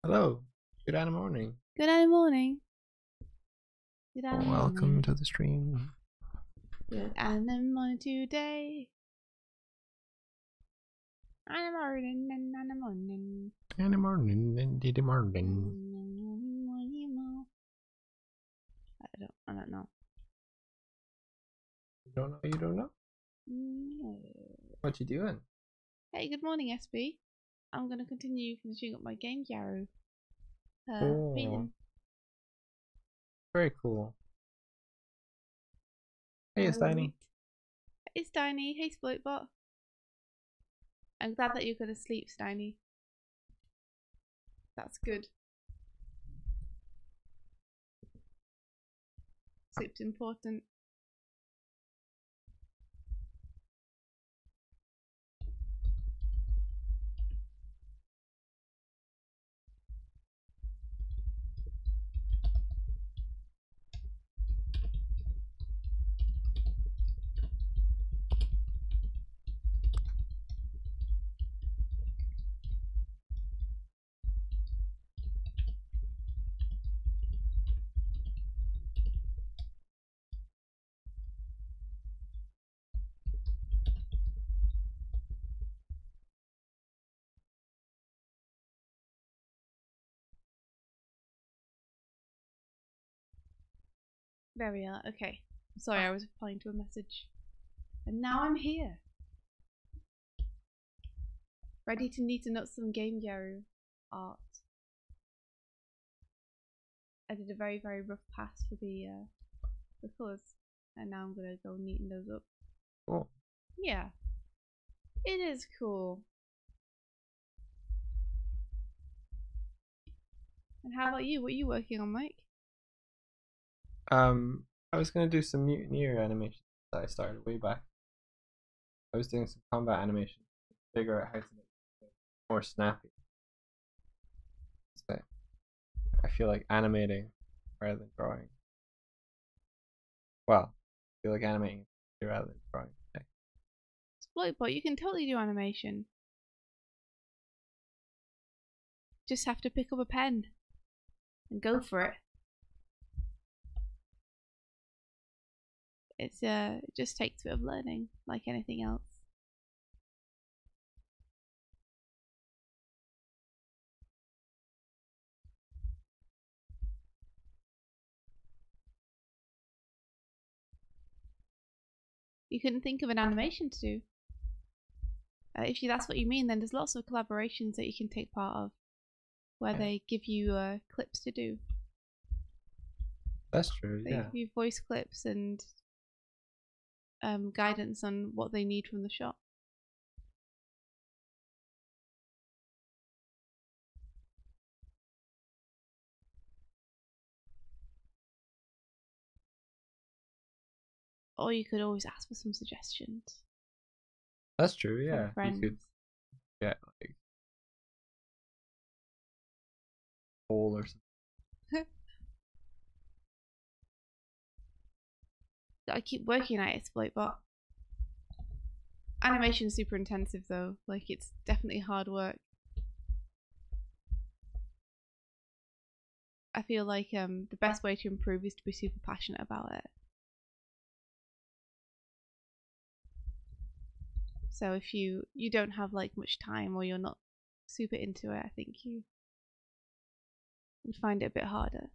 Hello, good morning. Good morning. Good Welcome morning. to the stream. Good morning today. Morning and morning. Morning, indeed morning. I don't know. You don't know? You don't know? No. What you doing? Hey, good morning, SB. I'm gonna continue finishing up my game Yarrow. Oh, very cool. Hey, Steiny. Hey, Steiny. Hey, Sploitbot. I'm glad that you're gonna sleep, Steiny. That's good. Sleep's important. There we are. Okay. Sorry, I was replying to a message. And now I'm here. Ready to neaten up some Game Yarrow art. I did a very, very rough pass for the colours. And now I'm gonna go neaten those up. Cool. Yeah. It is cool. And how about you? What are you working on, Mike? I was gonna do some mutineer animation that I started way back. I was doing some combat animation to figure out how to make it more snappy. So I feel like animating rather than drawing. Well, I feel like animating rather than drawing. Exploitbot, you can totally do animation. Just have to pick up a pen and go for it. It just takes a bit of learning, like anything else. You couldn't think of an animation to do. If that's what you mean, then there's lots of collaborations that you can take part of, where they give you clips to do. That's true. They give you voice clips and guidance on what they need from the shop. Or you could always ask for some suggestions. That's true. Yeah, you could get like poll or something. I keep working at Exploitbot. Animation's super intensive though, like it's definitely hard work. I feel like the best way to improve is to be super passionate about it. So if you don't have like much time or you're not super into it, I think you would find it a bit harder.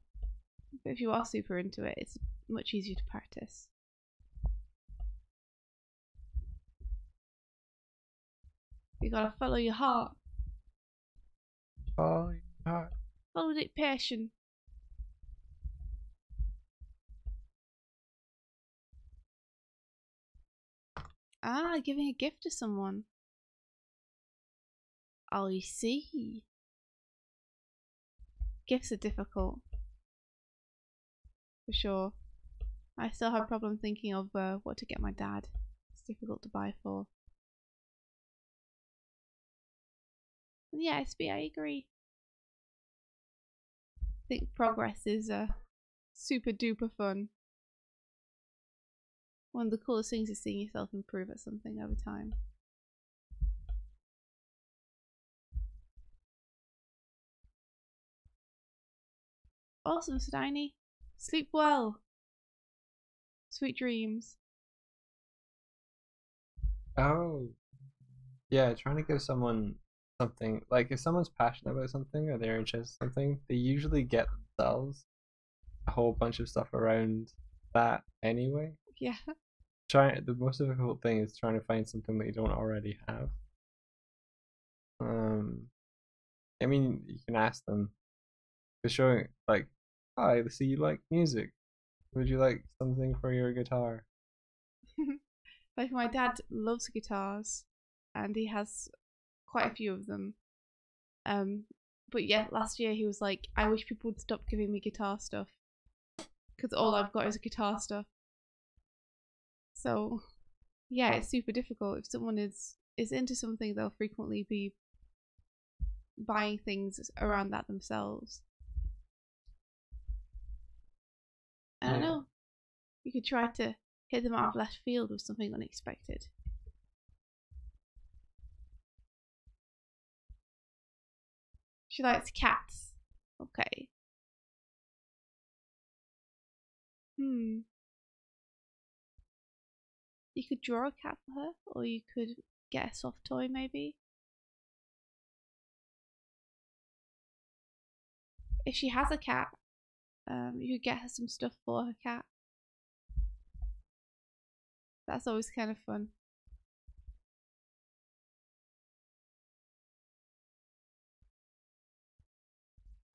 But if you are super into it, it's much easier to practice. You gotta follow your heart. Follow your heart. Follow the passion. Ah, giving a gift to someone. Oh, you see. Gifts are difficult. For sure. I still have a problem thinking of what to get my dad. It's difficult to buy for. Yeah, SB, I agree. I think progress is super duper fun. One of the coolest things is seeing yourself improve at something over time. Awesome, Steiny. Sleep well. Sweet dreams. Oh, yeah, trying to give someone something, like if someone's passionate about something or they're interested in something, they usually get themselves a whole bunch of stuff around that anyway. Yeah. The most difficult thing is trying to find something that you don't already have. I mean, you can ask them. For showing like, hi, see you like music. Would you like something for your guitar? Like my dad loves guitars, and he has quite a few of them. But yeah, last year he was like, I wish people would stop giving me guitar stuff, because all I've got is guitar stuff. So yeah, it's super difficult. If someone is into something, they'll frequently be buying things around that themselves. I don't know. You could try to hit them out of left field with something unexpected. She likes cats. Okay. You could draw a cat for her, or you could get a soft toy maybe. If she has a cat, you could get her some stuff for her cat. That's always kind of fun.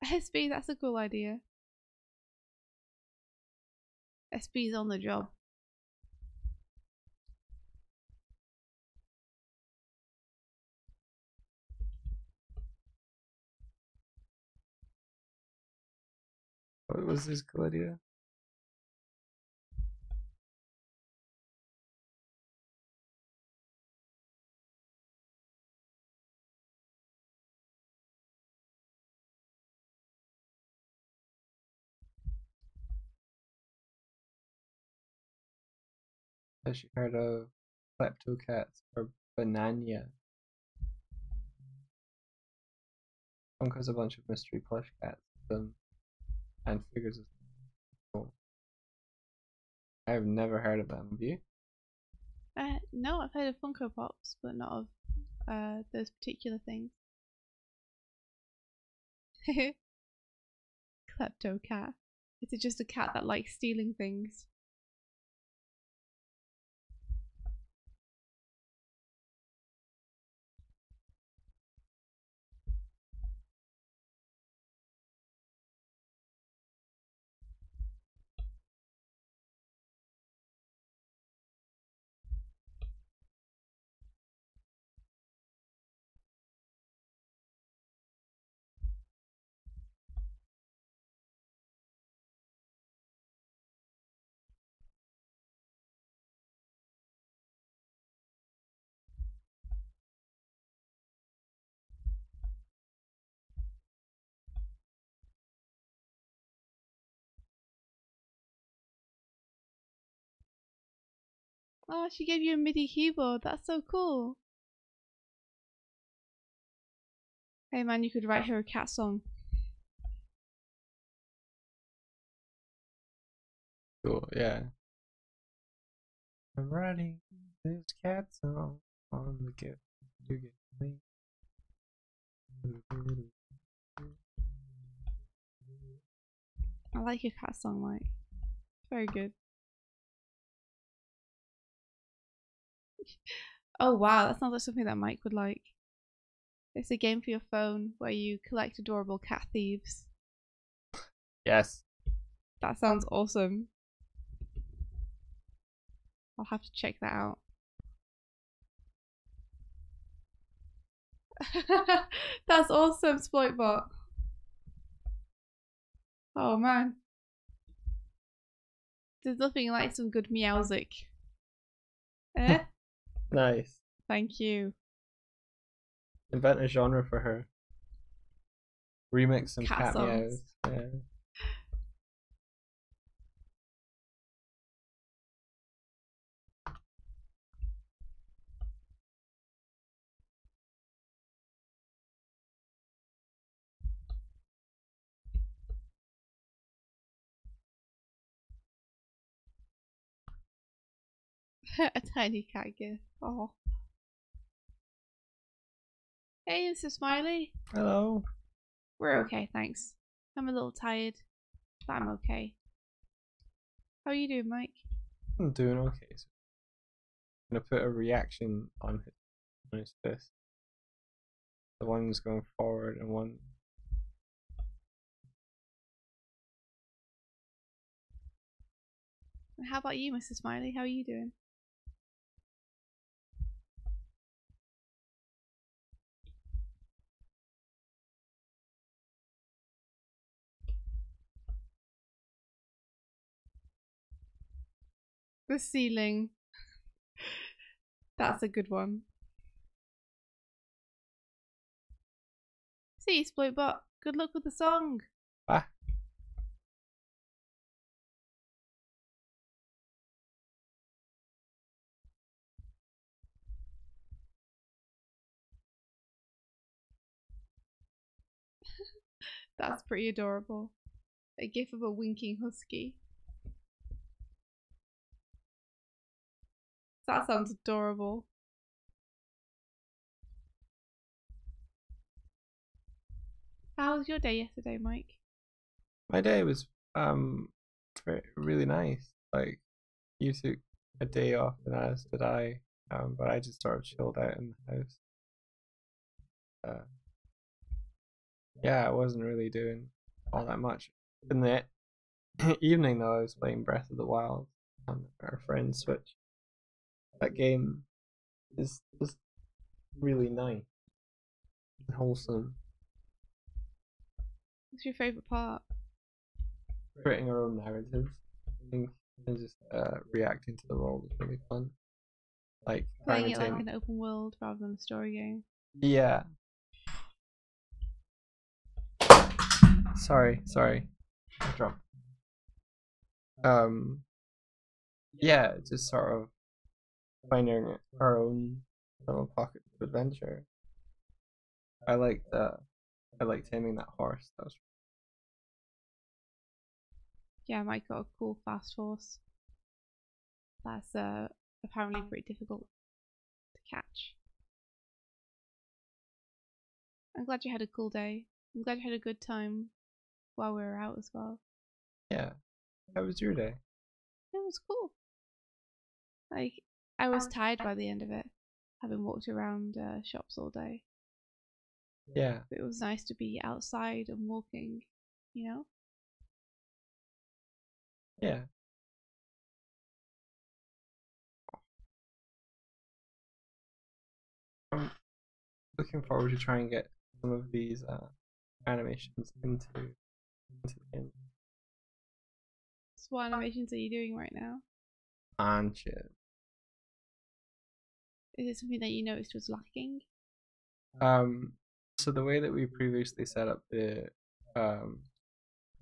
SB, that's a cool idea. SB's on the job. What was this cool idea? Has she heard of Kleptocats or Banania? Punk has a bunch of mystery plush cats them and figures of them. I have never heard of them. Have you? No, I've heard of Funko Pops, but not of those particular things. Klepto cat. Is it just a cat that likes stealing things? Oh, she gave you a MIDI keyboard. That's so cool. Hey man, you could write her a cat song. Cool, yeah. I'm writing this cat song on the gift you give me. I like your cat song, Mike. Very good. Oh wow, that sounds like something that Mike would like. It's a game for your phone where you collect adorable cat thieves. Yes. That sounds awesome. I'll have to check that out. That's awesome, Sploitbot. Oh man. There's nothing like some good meowsic. Eh? Nice. Thank you. Invent a genre for her. Remix some Cat cat songs. meows. Yeah. A tiny cat gift. Oh. Hey, Mr. Smiley. Hello. We're okay, thanks. I'm a little tired, but I'm okay. How are you doing, Mike? I'm doing okay. So I'm gonna put a reaction on his fist. The one's going forward and one. And how about you, Mr. Smiley? How are you doing? The ceiling. That's a good one. See, Sploitbot. Good luck with the song. Ah. That's pretty adorable. A gif of a winking husky. That sounds adorable. How was your day yesterday, Mike? My day was really nice. Like you took a day off and as did I. But I just sort of chilled out in the house. Uh, yeah, I wasn't really doing all that much. In the evening though, I was playing Breath of the Wild on our friend's Switch. That game is just really nice and wholesome. What's your favourite part? Creating our own narratives, I think, and just reacting to the world is really fun. Like Playing it like an open world rather than a story game. Yeah. Sorry. Drop. Yeah, just sort of finding our own little pocket of adventure. I like taming that horse. That was Yeah, Mike got a cool fast horse. That's apparently pretty difficult to catch. I'm glad you had a cool day. I'm glad you had a good time while we were out as well. Yeah. How was your day? It was cool. Like, I was tired by the end of it, having walked around shops all day. Yeah. But it was nice to be outside and walking, you know? Yeah. I'm looking forward to try and get some of these animations into the game. So what animations are you doing right now? And shit. Is it something that you noticed was lacking? So the way that we previously set up the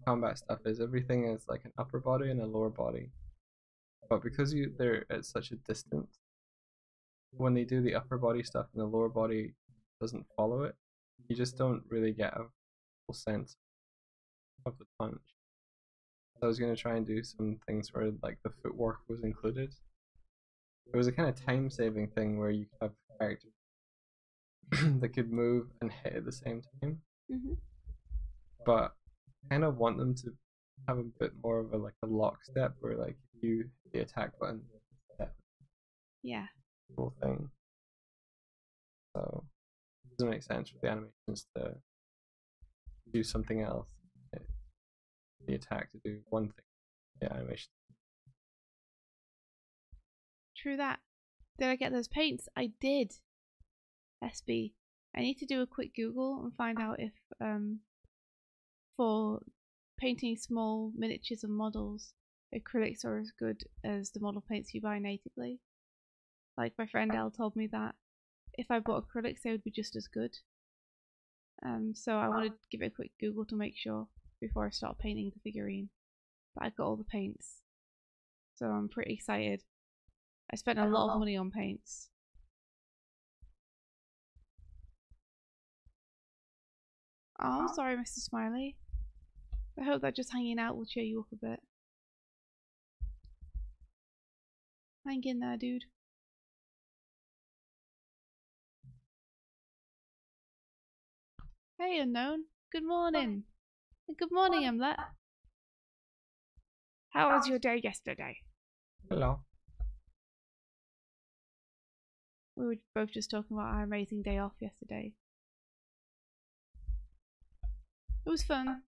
combat stuff is everything is like an upper body and a lower body. But because they're at such a distance, when they do the upper body stuff and the lower body doesn't follow it, you just don't really get a full sense of the punch. So I was gonna try and do some things where like the footwork was included. It was a kind of time saving thing where you could have characters that could move and hit at the same time. Mm-hmm. But I kind of want them to have a bit more of a lockstep where like if you hit the attack button, Yeah. whole thing. So it doesn't make sense for the animations to do something else. The attack to do one thing. The animation. True that. Did I get those paints? I did. SB. I need to do a quick Google and find out if for painting small miniatures and models, acrylics are as good as the model paints you buy natively. Like my friend Elle told me that if I bought acrylics, they would be just as good. So I wanted to give it a quick Google to make sure before I start painting the figurine. But I got all the paints, so I'm pretty excited. I spent a lot of money on paints. Oh, I'm sorry, Mr. Smiley. I hope that just hanging out will cheer you up a bit. Hang in there, dude. Hey, unknown. Good morning. Good morning, Emlet. How was your day yesterday? Hello. We were both just talking about our amazing day off yesterday. It was fun.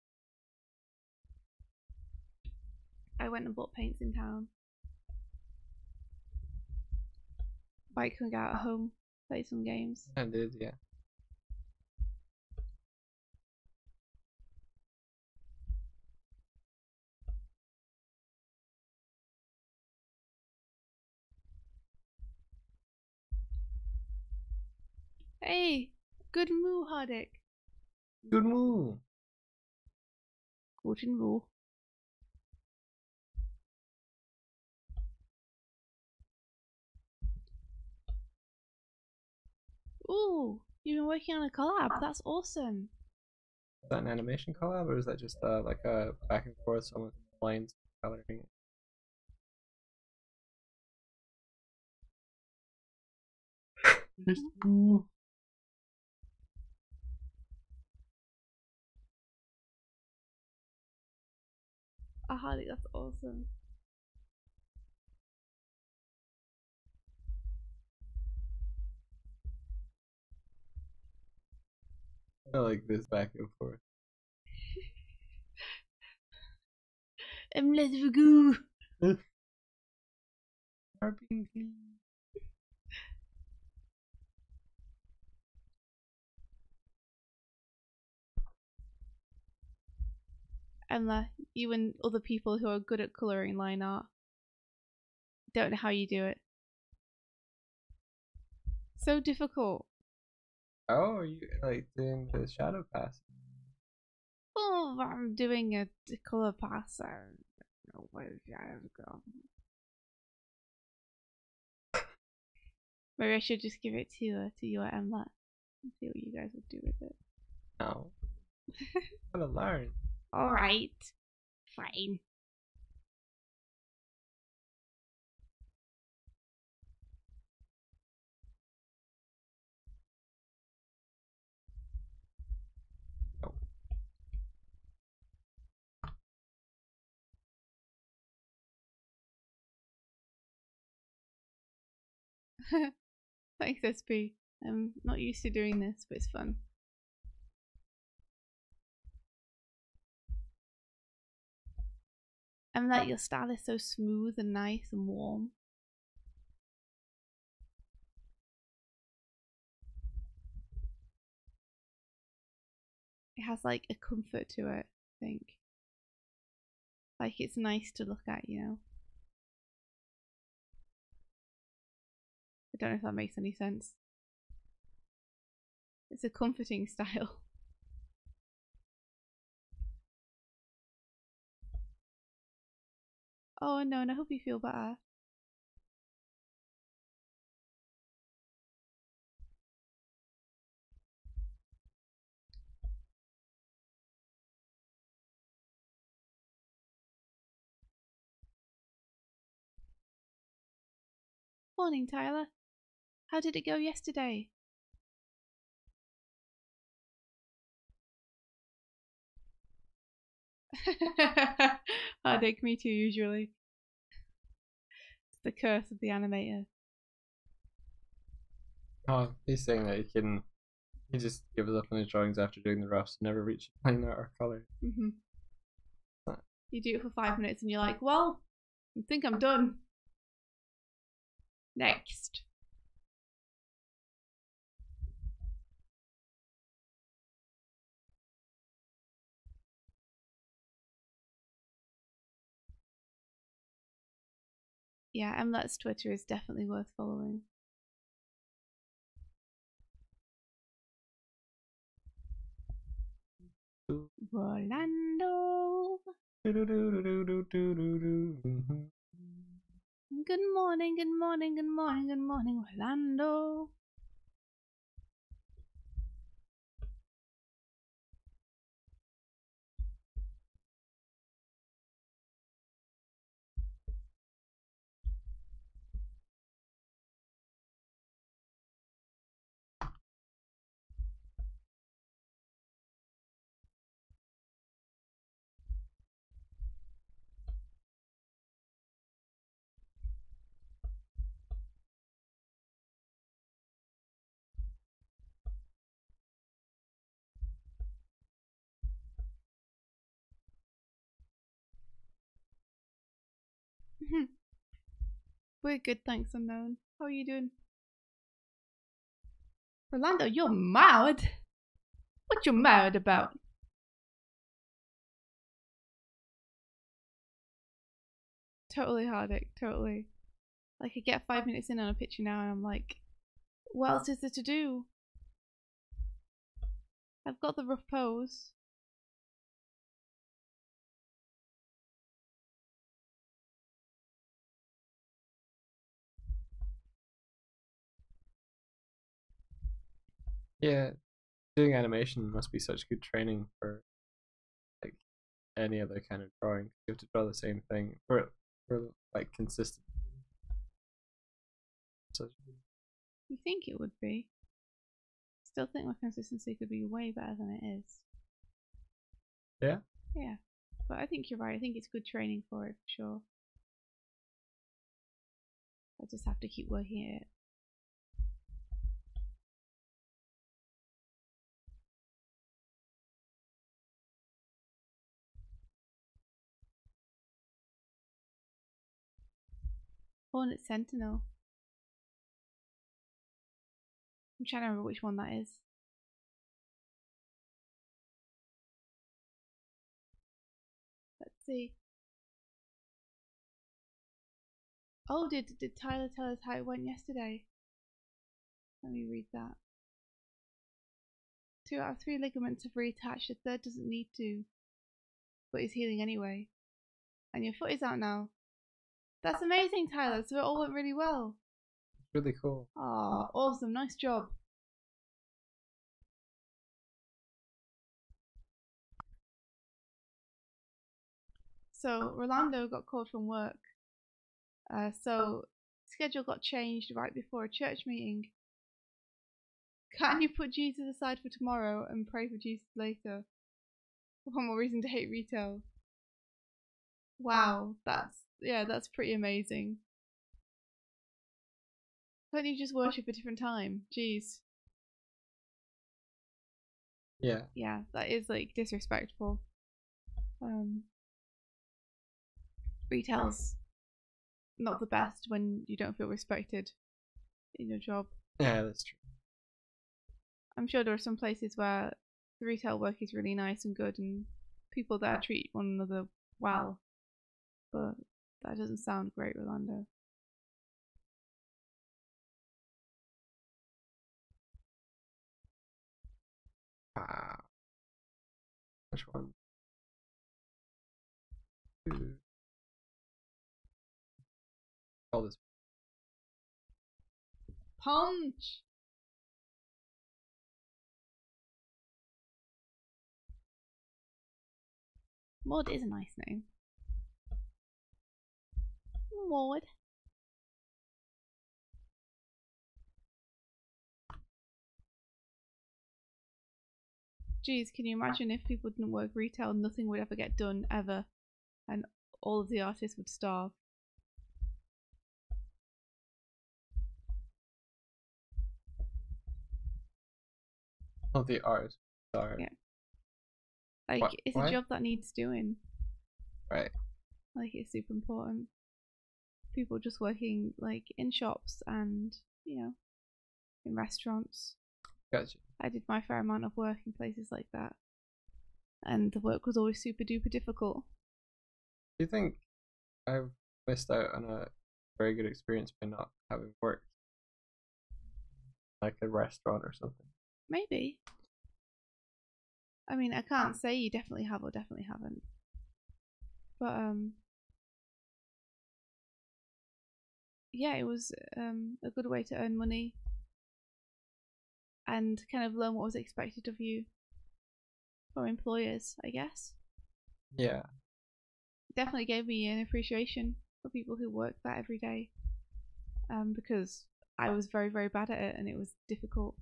I went and bought paints in town. Mike hung out at home, played some games. I did, yeah. Hey, good moo, Hardik. Good move. Guten moo. Ooh, you've been working on a collab. That's awesome. Is that an animation collab, or is that just like a back and forth, someone lines coloring it? Oh, Hardik, that's awesome. I like this back and forth. Emlet Vagoo. Emla, you and other people who are good at colouring line art don't know how you do it. So difficult. Oh, are you like doing the shadow pass? Oh, I'm doing a colour pass. I don't know where the shadows go. Maybe I should just give it to you at Emla and see what you guys would do with it. No. Gotta learn. Alright. Fine. No. Thanks, SP. I'm not used to doing this, but it's fun. And that your style is so smooth and nice and warm. It has like a comfort to it, I think. Like it's nice to look at, you know. I don't know if that makes any sense. It's a comforting style. Oh no, and I hope you feel better. Morning, Tyler. How did it go yesterday? Heartache, me too, usually. It's the curse of the animator. Oh, he's saying that he just gives up on his drawings after doing the roughs, never reaches line art or color. You do it for 5 minutes and you're like, well, I think I'm done. Next. Yeah, Emlet's Twitter is definitely worth following. Rolando. Good morning, good morning, good morning, good morning, Rolando. We're good, thanks, Unknown. How are you doing? Rolando, you're mad. What you mad about? Totally, Hardick, totally. Like, I get 5 minutes in on a picture now and I'm like, what else is there to do? I've got the rough pose. Yeah, doing animation must be such good training for like any other kind of drawing. You have to draw the same thing for like consistent. So You think it would be? Still think my consistency could be way better than it is. yeah, Yeah, but I think you're right. I think it's good training for it for sure. I just have to keep working at it. Hornet Sentinel. I'm trying to remember which one that is. Let's see. Oh, did Tyler tell us how it went yesterday? Let me read that. 2 out of 3 ligaments have reattached. The third doesn't need to, but is healing anyway. And your foot is out now. That's amazing, Tyler. So it all went really well. it's really cool. Oh, awesome. Nice job. So Rolando got called from work. So schedule got changed right before a church meeting. Can't you put Jesus aside for tomorrow and pray for Jesus later? One more reason to hate retail. Wow, that's pretty amazing. Can't you just worship a different time? Jeez. Yeah. Yeah, that is like disrespectful. Retail's not the best when you don't feel respected in your job. Yeah, that's true. I'm sure there are some places where the retail work is really nice and good and people there treat one another well, but that doesn't sound great, Rolando. Wow. Which one? Call this. Punch! Maud is a nice name. Maud. Geez, can you imagine if people didn't work retail, nothing would ever get done, ever, and all of the artists would starve. Oh, the art. Sorry. Yeah. Like, it's a job that needs doing. Right. Like, it's super important. People just working, like, in shops and, you know, in restaurants. Gotcha. I did my fair amount of work in places like that. And the work was always super duper difficult. Do you think I've missed out on a very good experience by not having worked? Like a restaurant or something? Maybe. I mean, I can't say you definitely have or definitely haven't. But, yeah, it was a good way to earn money and kind of learn what was expected of you for employers, I guess. Yeah. It definitely gave me an appreciation for people who work that every day, because I was very, very bad at it and it was difficult.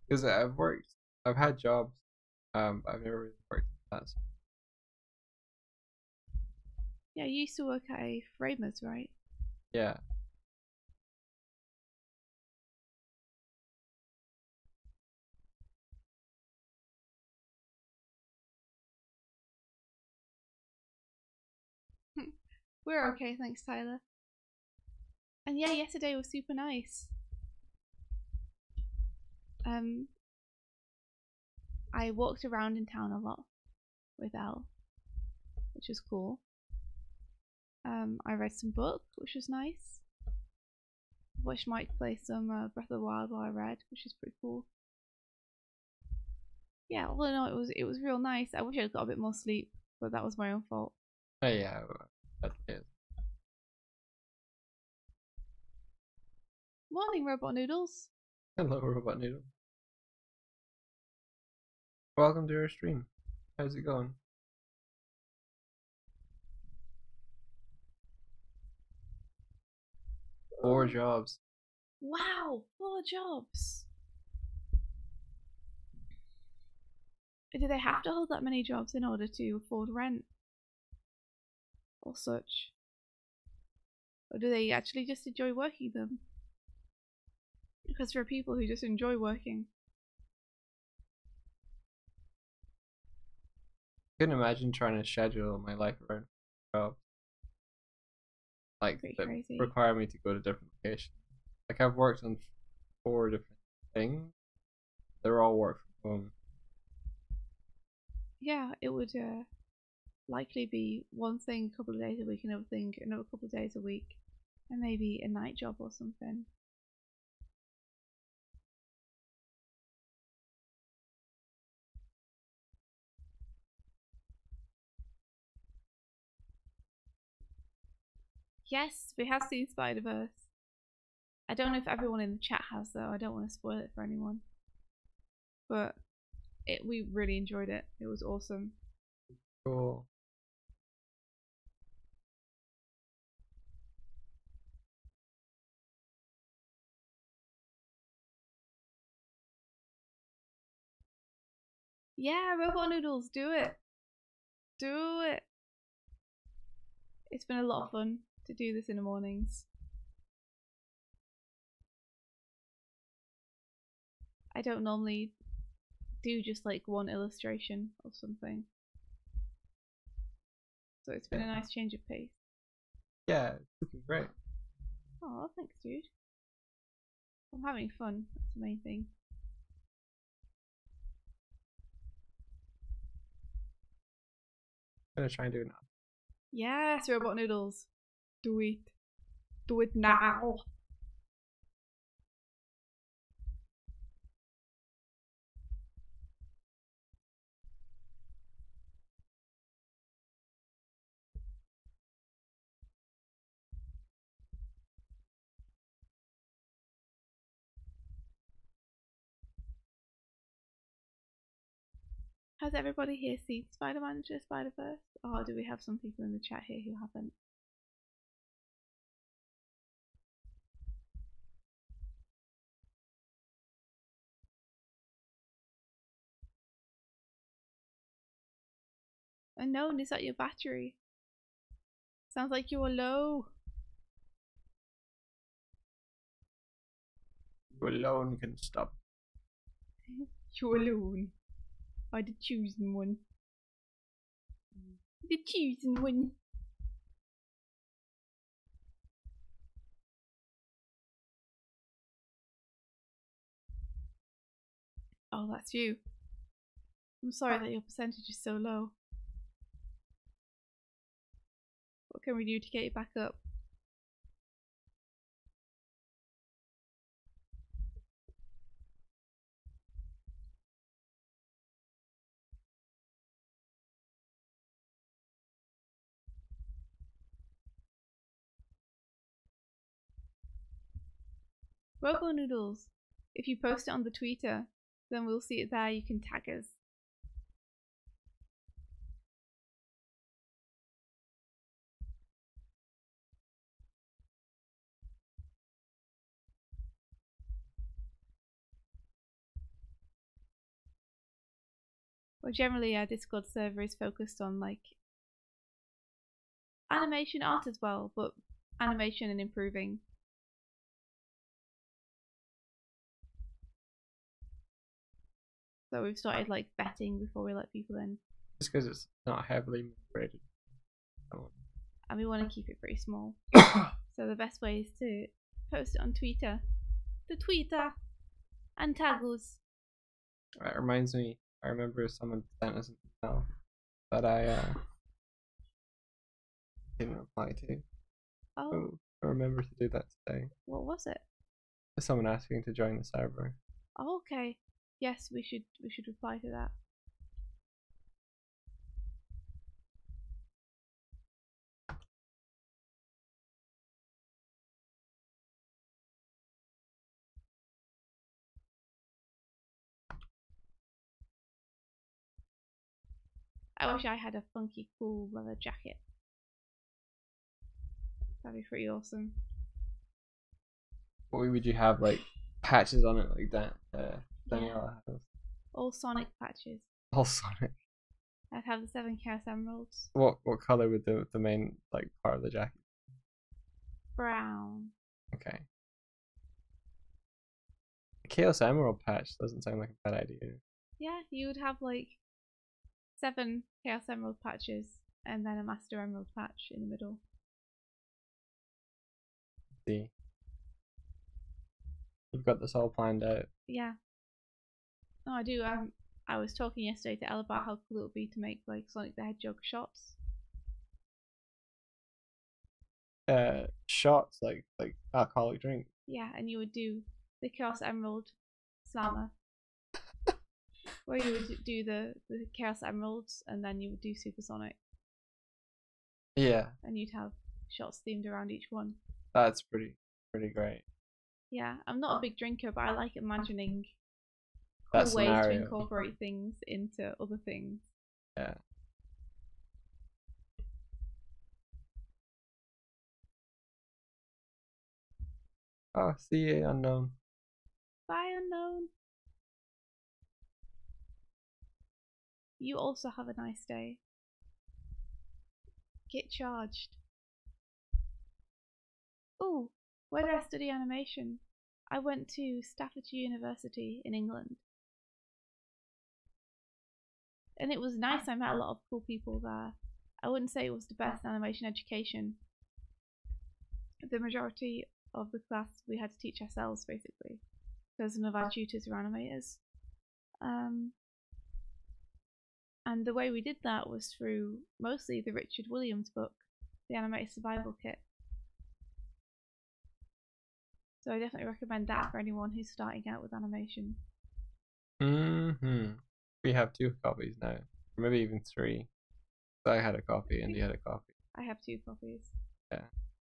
Because I've had jobs, but I've never really worked in that. Yeah, you used to work at a Framers, right? Yeah. We're okay, thanks, Tyler. And yeah, yesterday was super nice. I walked around in town a lot with Elle, which was cool. I read some books, which was nice. Watched Mike play some Breath of the Wild while I read, which is pretty cool. Yeah, all in all, it was real nice. I wish I'd got a bit more sleep, but that was my own fault. Oh yeah, that is. Morning, Robot Noodles. Hello, Robot Noodle. Welcome to our stream. How's it going? Four jobs. Wow, 4 jobs. Do they have to hold that many jobs in order to afford rent or such? Or do they actually just enjoy working them? Because there are people who just enjoy working. I couldn't imagine trying to schedule my life around a job. Like, that crazy. require me to go to different locations. Like, I've worked on 4 different things. They're all work from home. Yeah, it would likely be one thing a couple of days a week, another thing another couple of days a week, and maybe a night job or something. Yes, we have seen Spider-Verse. I don't know if everyone in the chat has though. I don't want to spoil it for anyone. But we really enjoyed it. It was awesome. Cool. Yeah, Robot Noodles, do it. Do it. It's been a lot of fun to do this in the mornings. I don't normally do just like one illustration or something. So it's been a nice change of pace. Yeah, it's looking great. Oh, thanks, dude. I'm having fun. That's the main thing. I'm gonna try and do it now. Yes, Robot Noodles. Do it. Do it now. Has everybody here seen Spider-Man Into the Spider-Verse? Or do we have some people in the chat here who haven't? Unknown, is that your battery? Sounds like you are low. You alone can stop. You alone. Or the chosen one. The chosen one. Oh, that's you. I'm sorry that your percentage is so low. What can we do to get it back up? Robo Noodles. If you post it on the Twitter, then we'll see it there. You can tag us. Well, generally our Discord server is focused on like animation art as well, but animation and improving. So we've started like vetting before we let people in. Just because it's not heavily moderated. and we want to keep it pretty small. So the best way is to post it on Twitter. The Twitter and tag us. That reminds me, I remember someone sent us an email that I didn't reply to. Oh, I remember to do that today. what was it? Someone asking to join the server. Oh, okay. Yes, we should reply to that. I wish I had a funky, cool leather jacket. That'd be pretty awesome. What would you have, like patches on it like that? Daniela has. All Sonic patches. All Sonic. I'd have the 7 Chaos Emeralds. What color would the main like part of the jacket? Brown. Okay. The Chaos Emerald patch doesn't sound like a bad idea. Yeah, you would have like 7 Chaos Emerald patches and then a Master Emerald patch in the middle. See, you've got this all planned out. Yeah. No, I do. I was talking yesterday to Elle about how cool it would be to make like Sonic the Hedgehog shots. Shots like alcoholic drink. Yeah, and you would do the Chaos Emerald Slammer, where you would do the Chaos Emeralds and then you would do Supersonic. Yeah. And you'd have shots themed around each one. That's pretty great. Yeah, I'm not a big drinker, but I like imagining That cool ways scenario. to incorporate things into other things. Yeah. Oh, see you, unknown. Bye, unknown. You also have a nice day. Get charged. Ooh, where did I study animation? I went to Staffordshire University in England. And it was nice. I met a lot of cool people there. I wouldn't say it was the best animation education. The majority of the class we had to teach ourselves, basically, because none of our tutors were animators. And the way we did that was through mostly the Richard Williams book, The Animated Survival Kit. So I definitely recommend that for anyone who's starting out with animation. We have 2 copies now, or maybe even 3. So I had a copy and you had a copy. I have 2 copies. Yeah.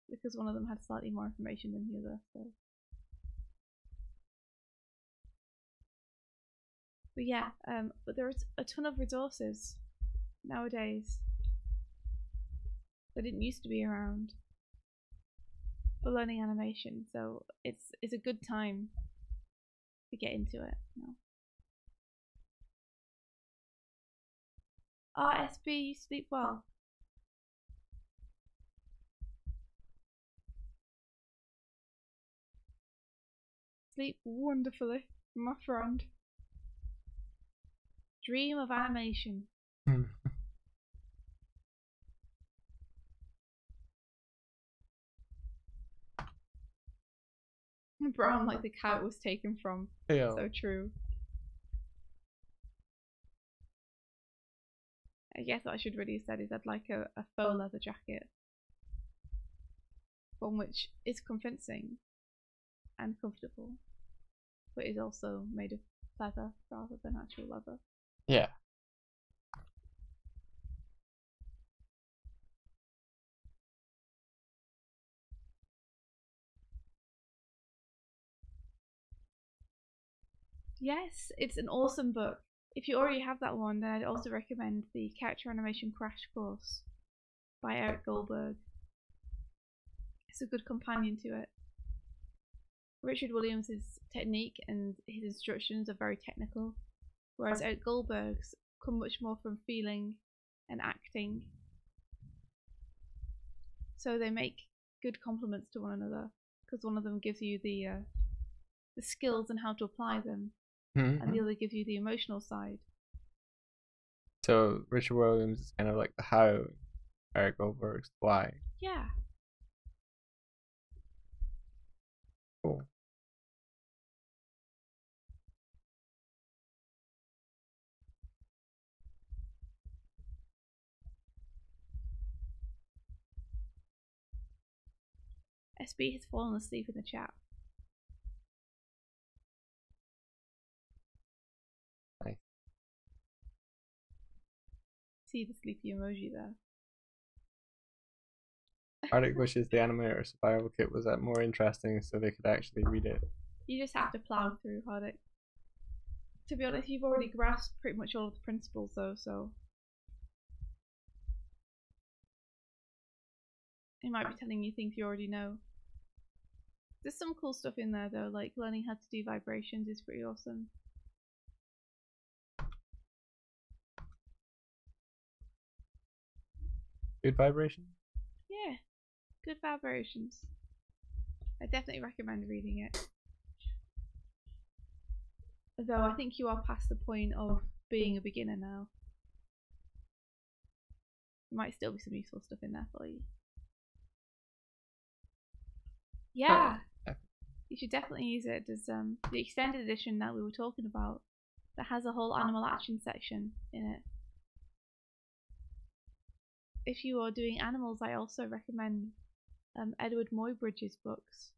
Because one of them had slightly more information than the other. So. But yeah, but there's a ton of resources nowadays that didn't used to be around for learning animation. So it's a good time to get into it. RSB, you sleep well. Sleep wonderfully, my friend. Dream of animation. Brown like the cow it was taken from. Yeah. So true. I guess what I should really have said is I'd like a faux leather jacket. One which is convincing and comfortable, but is also made of leather rather than actual leather. Yeah. Yes, it's an awesome book. If you already have that one, then I'd also recommend the Character Animation Crash Course by Eric Goldberg. It's a good companion to it. Richard Williams' technique and his instructions are very technical, whereas Eric Goldberg's come much more from feeling and acting. So they make good complements to one another, because one of them gives you the skills and how to apply them, and the other gives you the emotional side. So Richard Williams is kind of like the how, Eric Goldberg's Why. Yeah. Cool. SB has fallen asleep in the chat. Nice. See the sleepy emoji there. Arctic wishes the animator survival kit was more interesting so they could actually read it. You just have to plow through Hardic. To be honest, you've already grasped pretty much all of the principles though, so it might be telling you things you already know. There's some cool stuff in there though, like learning how to do vibrations is pretty awesome. Good vibration? Yeah, good vibrations. I definitely recommend reading it. Though I think you are past the point of being a beginner now. There might still be some useful stuff in there for you. Yeah, you should definitely use it. There's the extended edition that we were talking about that has a whole animal action section in it. If you are doing animals, I also recommend Edward Muybridge's books.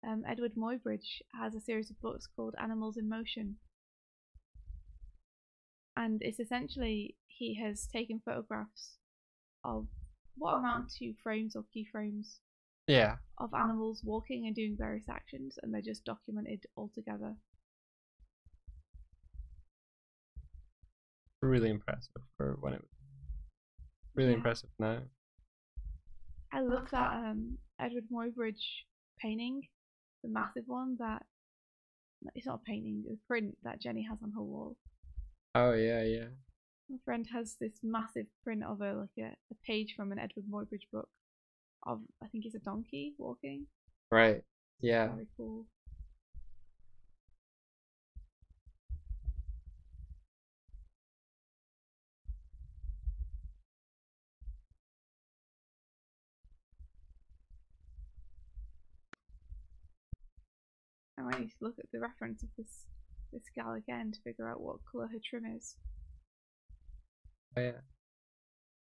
Edward Muybridge has a series of books called Animals in Motion. And it's essentially, he has taken photographs of what amount to frames or keyframes of animals walking and doing various actions, and they're just documented all together. Really impressive for when it was. Really impressive now. I love that Edward Muybridge painting, the massive one that, it's not a painting, the print that Jenny has on her wall. Oh yeah, yeah. My friend has this massive print of a page from an Edward Muybridge book of, I think it's a donkey walking. Right. Yeah. Very cool. I might need to look at the reference of this gal again to figure out what colour her trim is. Oh yeah.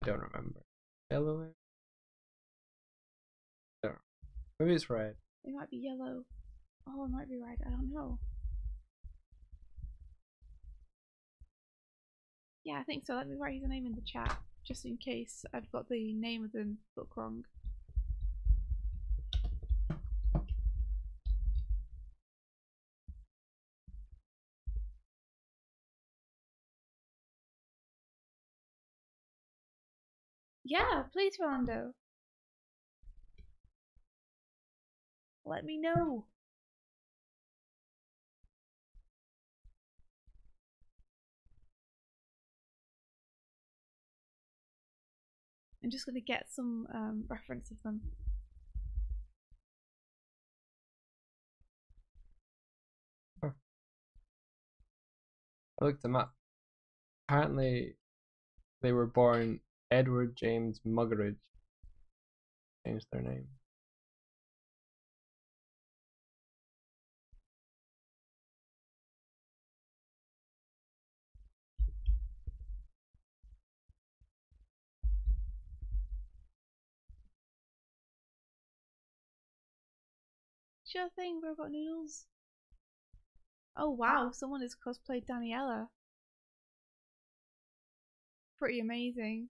I don't remember. Yellow? Don't. Maybe it's red. It might be yellow. Oh, it might be red. I don't know. Yeah, I think so. Let me write his name in the chat, just in case I've got the name of the book wrong. Yeah, please, Rolando. Let me know. I'm just going to get some reference of them. Huh. I looked them up. Apparently, they were born Edward James Muggeridge. Changed their name. Sure thing, Robot Noodles. Oh wow, someone has cosplayed Daniela. Pretty amazing.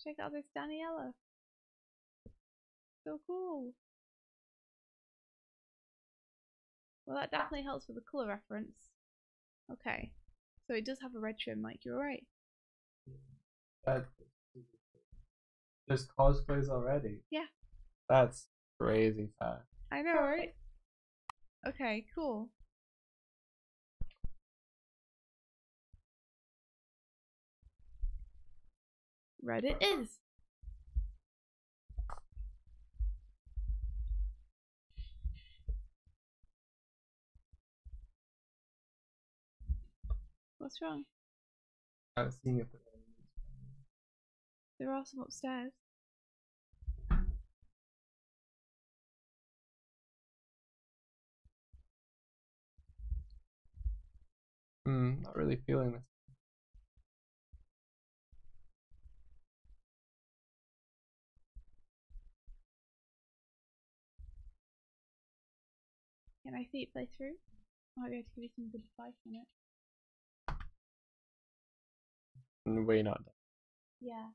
Check out this Daniela. So cool. Well, that definitely helps with the colour reference. Okay. So it does have a red trim, Mike, you're right. There's cosplays already? Yeah. That's crazy fast. I know, right? Okay, cool. Red it is. What's wrong? I was seeing if There are some upstairs. not really feeling this. Can I see it play through? I might be able to give you some good advice on it. Way not done. Yeah.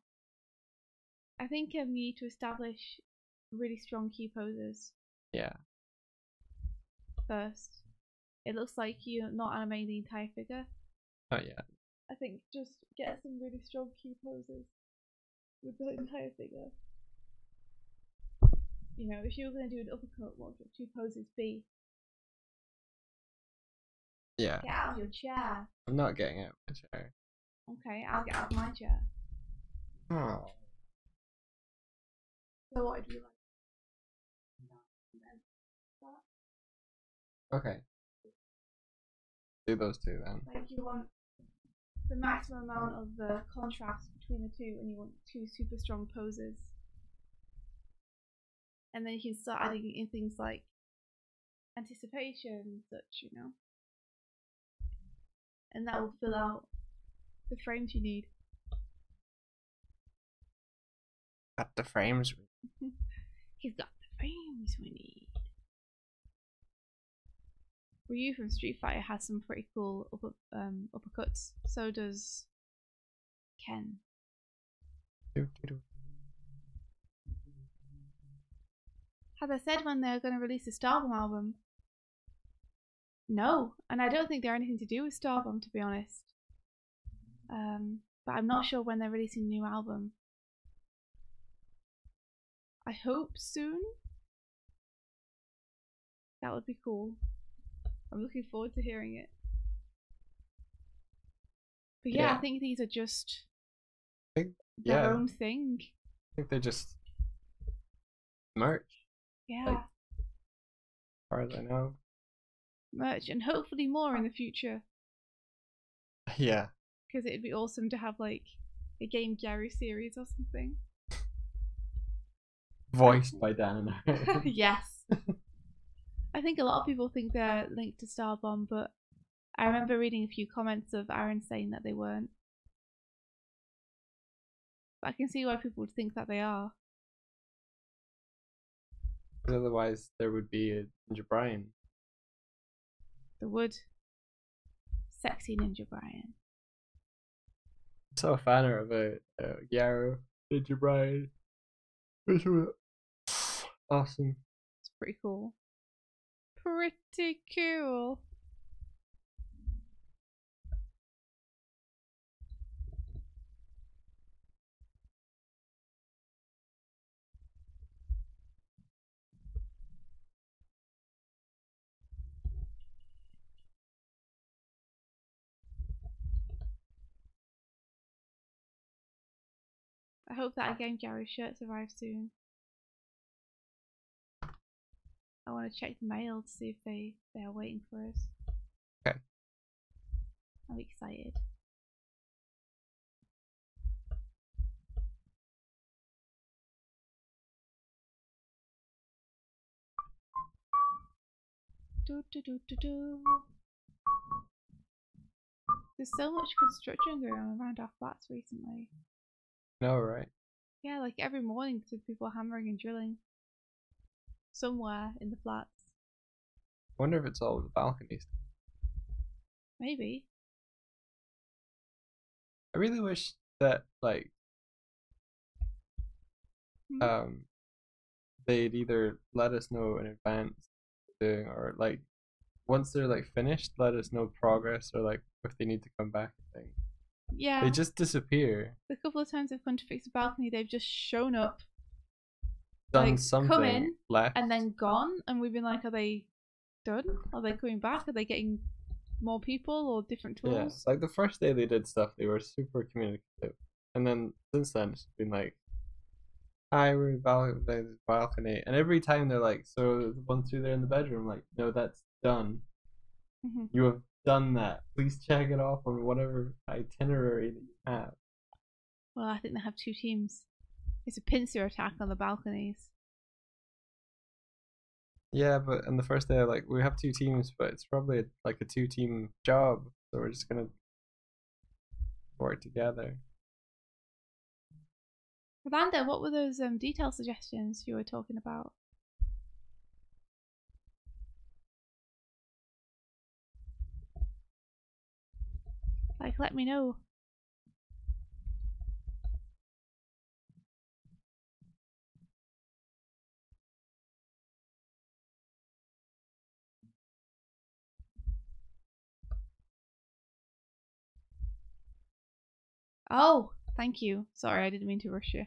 I think you need to establish really strong key poses. Yeah. First. It looks like you're not animating the entire figure. Oh yeah. I think just get some really strong key poses with the entire figure. You know, if you're going to do an uppercut, what would your 2 poses be? Yeah. Get out of your chair. I'm not getting out of my chair. Okay, I'll get out of my chair. Oh. So what would you like? Okay. Do those 2 then. Like you want the maximum amount of the contrast between the 2, and you want 2 super strong poses. And then you can start adding in things like anticipation, such, you know. And that will fill out the frames you need. Got the frames. He's got the frames we need. Ryu from Street Fighter has some pretty cool uppercuts. So does Ken. Have they said when they're going to release a Starbomb album? No, and I don't think they're anything to do with Starbomb, to be honest. But I'm not sure when they're releasing a new album. I hope soon. That would be cool. I'm looking forward to hearing it. But yeah, I think these are just their own thing. I think they're just merch. Yeah. Like, as far as I know. Merch, and hopefully more in the future. Yeah. Because it'd be awesome to have like a Game Gary series or something. Voiced by Dan and Aaron. Yes. I think a lot of people think they're linked to Starbomb, but I remember reading a few comments of Aaron saying that they weren't. But I can see why people would think that they are. Otherwise, there would be a Ninja Brian. There would. Sexy Ninja Brian. I'm so a fan of a Yarrow Ninja Brian. Awesome. It's pretty cool. Pretty cool. I hope that Game Gary shirts arrive soon. I want to check the mail to see if they are waiting for us. Okay. I'm excited. Do, do, do, do, do. There's so much construction going on around our flats recently. No, right? Yeah, like every morning there's people hammering and drilling. Somewhere in the flats. I wonder if it's all the balconies. Maybe. I really wish that like they'd either let us know in advance doing, or like once they're like finished, let us know progress, or like if they need to come back and things. Yeah. They just disappear. The couple of times I've gone to fix the balcony, they've just shown up, Done like, something, come in, left, and then gone, and we've been like, are they done? Are they coming back? Are they getting more people or different tools? Yeah, like the first day they did stuff, they were super communicative, and then since then it's been like, hi, we're in the balcony, and every time they're like, so the one through there in the bedroom, like, no, that's done. You have done that, please check it off on whatever itinerary that you have. Well, I think they have two teams. It's a pincer attack on the balconies. Yeah, but in the first day, like we have two teams, but it's probably like a two-team job, so we're just gonna work together. Amanda, what were those detail suggestions you were talking about? Like, let me know. Oh, thank you. Sorry, I didn't mean to rush you.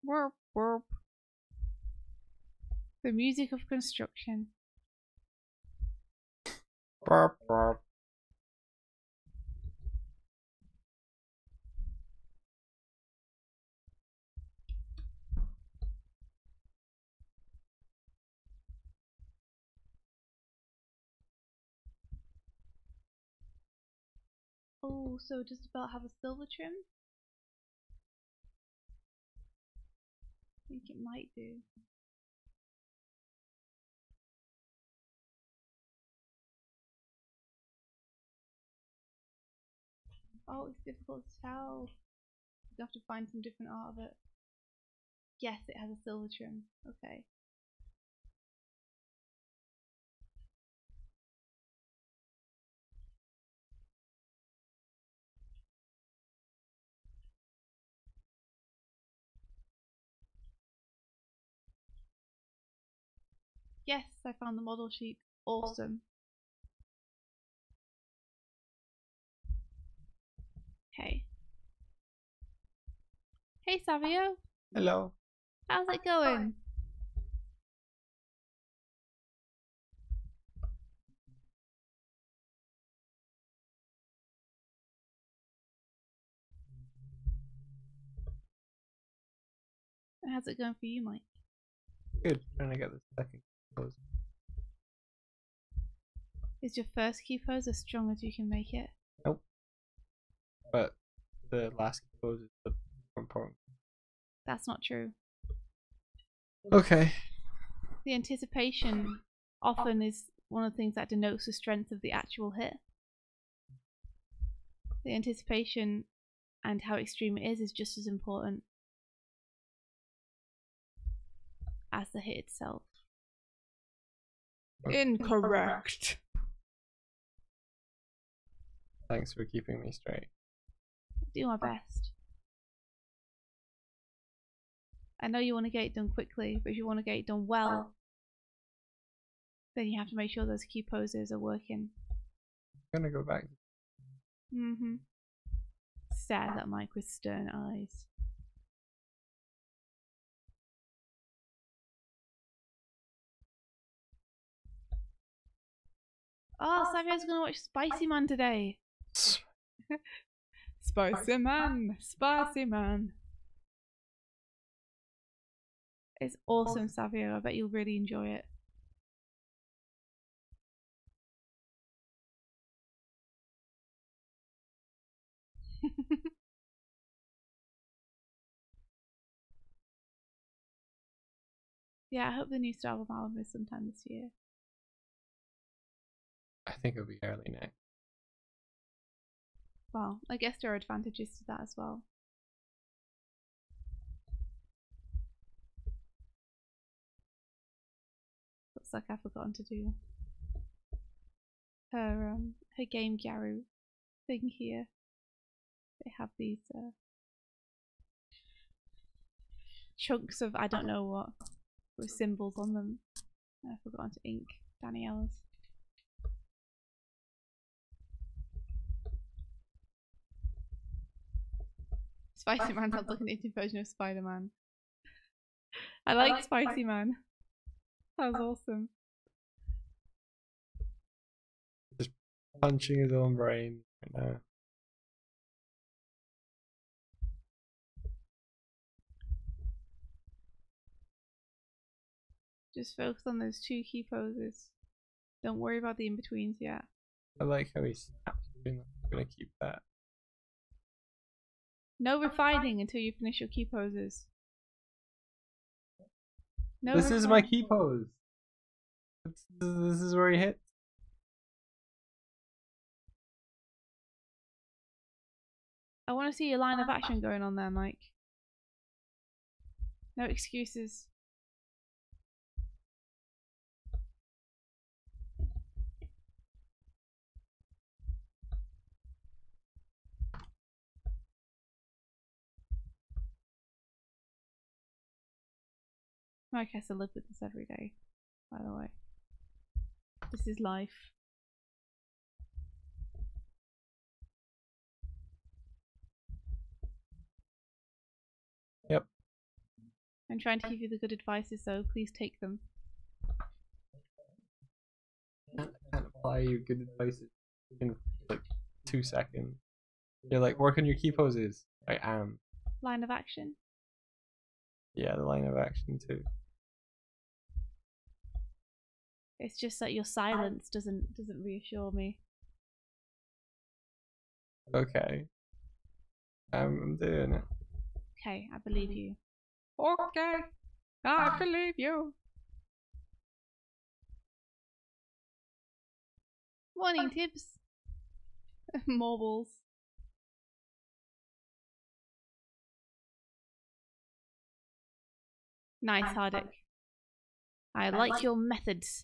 Warp, warp. The music of construction. Burp, burp. Oh, so does the belt have a silver trim? I think it might do. Oh, it's difficult to tell. You have to find some different art of it. Yes, it has a silver trim. Okay. Yes, I found the model sheet. Awesome. Okay. Hey, Savio. Hello. How's it going? And how's it going for you, Mike? Good. Trying to get the second pose. Is your first key pose as strong as you can make it? Nope. But the last pose is the more important. That's not true. Okay. The anticipation often is one of the things that denotes the strength of the actual hit. The anticipation and how extreme it is just as important as the hit itself. Incorrect. Thanks for keeping me straight. Do my best. I know you want to get it done quickly, but if you want to get it done well, then you have to make sure those key poses are working. I'm gonna go back. Stare at that mic with stern eyes. Oh, Savio's gonna watch Spicy Man today. Spicy Man, Spicy Man. It's awesome, Savio. I bet you'll really enjoy it. Yeah, I hope the new Star Wars album is sometime this year. I think it'll be early next. Well, I guess there are advantages to that as well. Looks like I've forgotten to do her Game Garu thing here. They have these chunks of I don't know what. with symbols on them. I forgot to ink Daniela's. Spicy Man sounds like an Indian version of Spider-Man. I like Spicy Man. That was awesome. Just punching his own brain right now. Just focus on those 2 key poses. Don't worry about the in-betweens yet. I like how he snaps. I'm gonna keep that. No refining until you finish your key poses. No This is my key pose. This is where he hits. I want to see your line of action going on there, Mike. No excuses. Mike has to live with this every day, by the way. This is life. Yep. I'm trying to give you the good advices, so please take them. I can't apply you good advice in like 2 seconds. You're like, work on your key poses. I am. Line of action. Yeah, the line of action too. It's just that your silence doesn't reassure me. Okay. I'm doing it. Okay, I believe you. Okay, I believe you. Morning tips. Marbles. Nice, Hardick. I like your methods.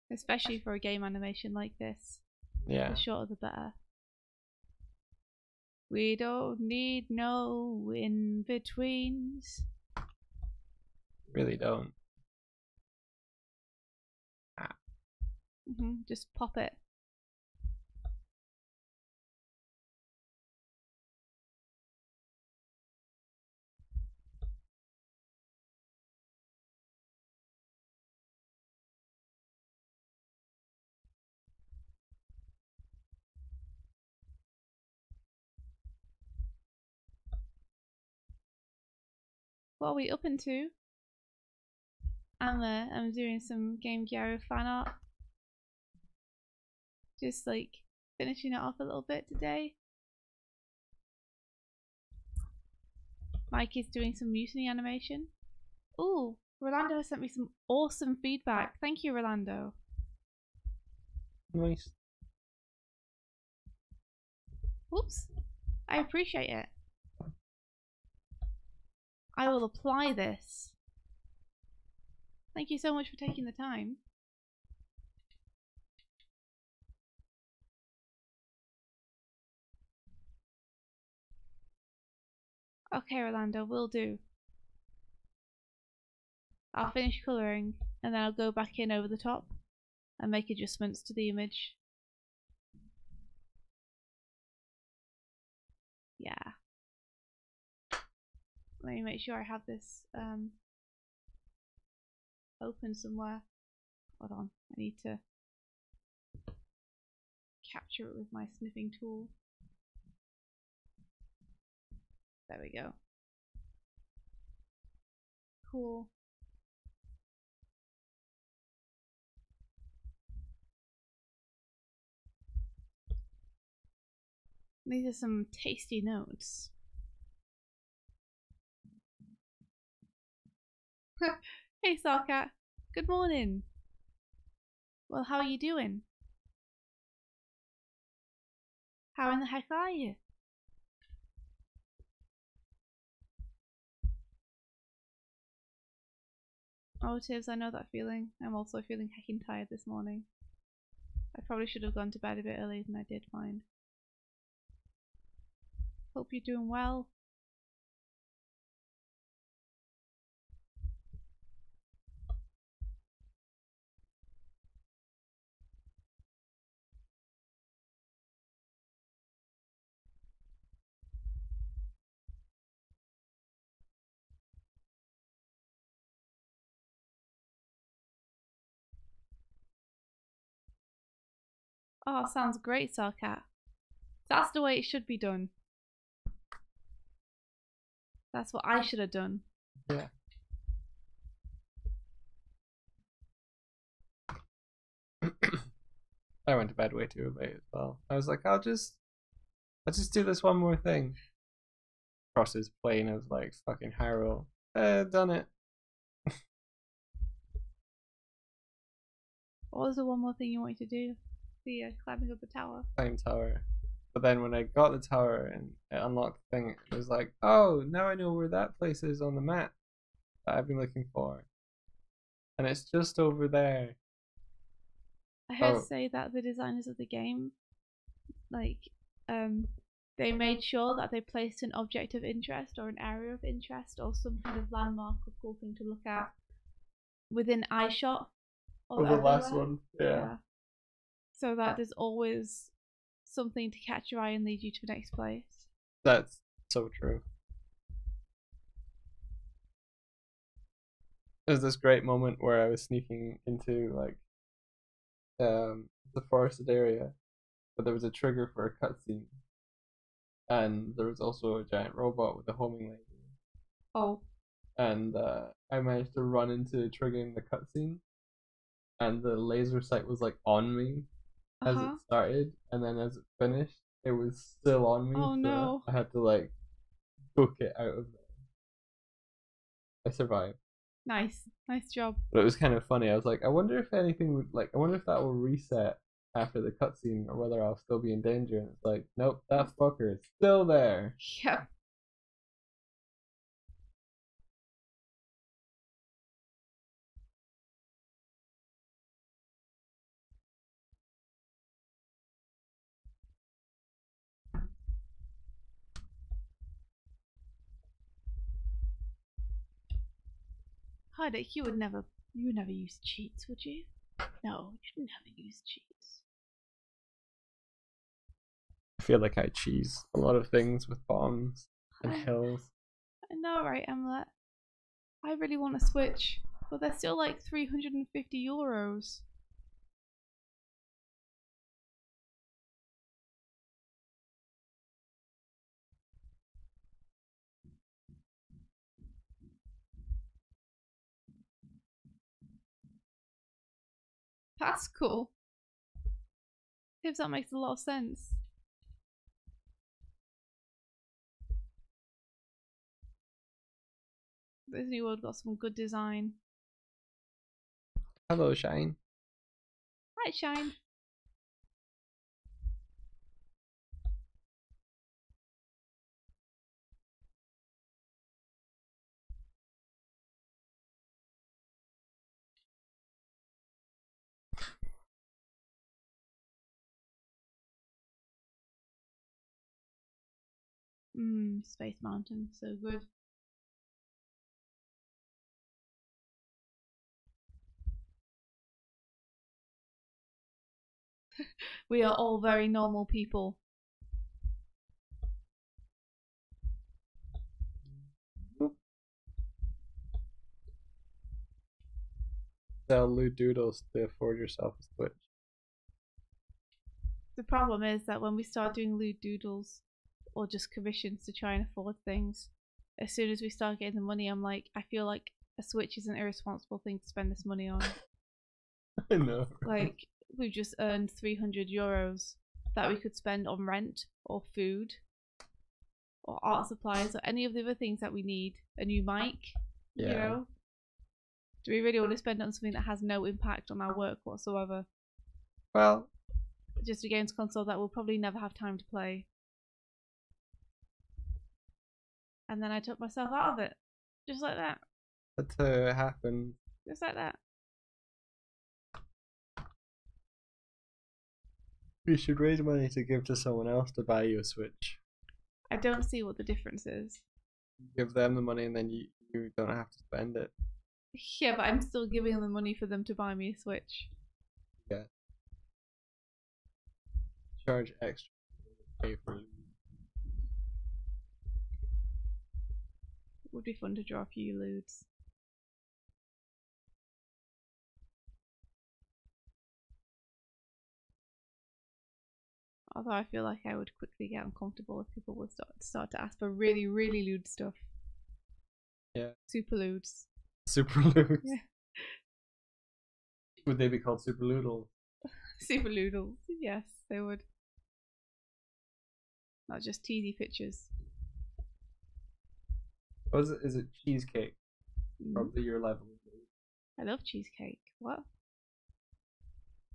Especially for a game animation like this. Yeah. The shorter the better. We don't need no in-betweens. Really don't. Just pop it. What are we up into? I'm doing some Game Gear fan art. Just like finishing it off a little bit today. Mike is doing some mutiny animation. Ooh, Rolando has sent me some awesome feedback. Thank you, Rolando. Nice. Whoops. I appreciate it. I will apply this. Thank you so much for taking the time. Okay, Rolando, will do. I'll finish colouring and then I'll go back in over the top and make adjustments to the image. Yeah. Let me make sure I have this open somewhere. Hold on, I need to capture it with my sniffing tool. There we go. Cool. These are some tasty notes. Hey Sarkat, good morning. Well, how are you doing? How in the heck are you? Oh, Tibbs, I know that feeling. I'm also feeling heckin' tired this morning. I probably should have gone to bed a bit earlier than I did find. Hope you're doing well. Oh, sounds great, Sarkat. That's the way it should be done. That's what I should have done. Yeah. I went to bed way too late as well. I was like, I'll just do this one more thing. Across his plane, I was like, fucking Hyrule. Done it. What was the one more thing you wanted to do? The climbing up the tower. Same tower. But then when I got the tower and it unlocked the thing, it was like, oh, now I know where that place is on the map that I've been looking for. And it's just over there. I heard say that the designers of the game, like, they made sure that they placed an object of interest or an area of interest or some kind of landmark or cool thing to look at within eye shot of the last one. Yeah. So that there's always something to catch your eye and lead you to the next place. That's so true. There's this great moment where I was sneaking into like the forested area, but there was a trigger for a cutscene, and there was also a giant robot with a homing laser. Oh. And I managed to run into triggering the cutscene, and the laser sight was like on me as it started, and then as it finished, it was still on me. Oh no! I had to like book it out of there. I survived. Nice job. But it was kind of funny. I was like, I wonder if anything would like. I wonder if that will reset after the cutscene, or whether I'll still be in danger. And it's like, nope, that fucker is still there. Yep. Hardick, you would never use cheats, would you? No, you'd never use cheats. I feel like I cheese a lot of things with bombs and hills. I know, right, Emlet? I really want to switch, but they're still like €350. That's cool. If that makes a lot of sense. Disney World got some good design. Hello, Shine. Hi, Shine. Space Mountain, so good. We are all very normal people. Sell loot doodles to afford yourself a Switch. The problem is that when we start doing lewd doodles or just commissions to try and afford things, as soon as we start getting the money, I'm like, I feel like a Switch is an irresponsible thing to spend this money on. I know. Like, we've just earned €300 that we could spend on rent or food or art supplies or any of the other things that we need. A new mic, you know? Do we really want to spend it on something that has no impact on our work whatsoever? Well, just a games console that we'll probably never have time to play. And then I took myself out of it. Just like that. That's how it happened. Just like that. You should raise money to give to someone else to buy you a Switch. I don't see what the difference is. Give them the money and then you don't have to spend it. Yeah, but I'm still giving them the money for them to buy me a Switch. Yeah. Charge extra. Pay for it. It would be fun to draw a few lewds. Although I feel like I would quickly get uncomfortable if people would start to ask for really, really lewd stuff. Yeah. Super lewds. Super lewd. Yeah. Would they be called super loodle? Super loodles. Yes, they would. Not just teasy pictures. What is it? Is it cheesecake? Probably your level. I love cheesecake. What?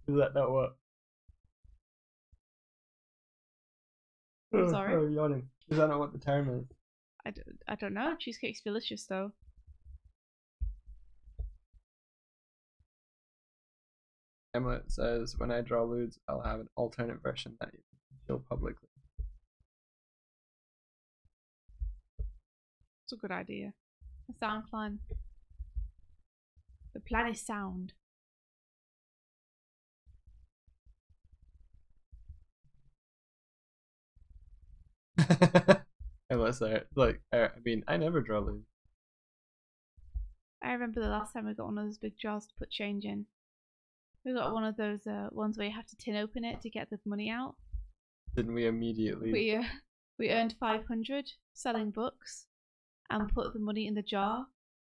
Is that not what? I'm sorry. Oh, yawning. Is that not what the term is? I don't know. Cheesecake's delicious though. Hamlet says, when I draw lewds, I'll have an alternate version that you can show publicly. It's a good idea. A sound plan. The plan is sound. Unless I mean, I never draw lewds. I remember the last time we got one of those big jars to put change in. We got one of those ones where you have to tin open it to get the money out. Didn't we immediately? We earned 500 selling books and put the money in the jar.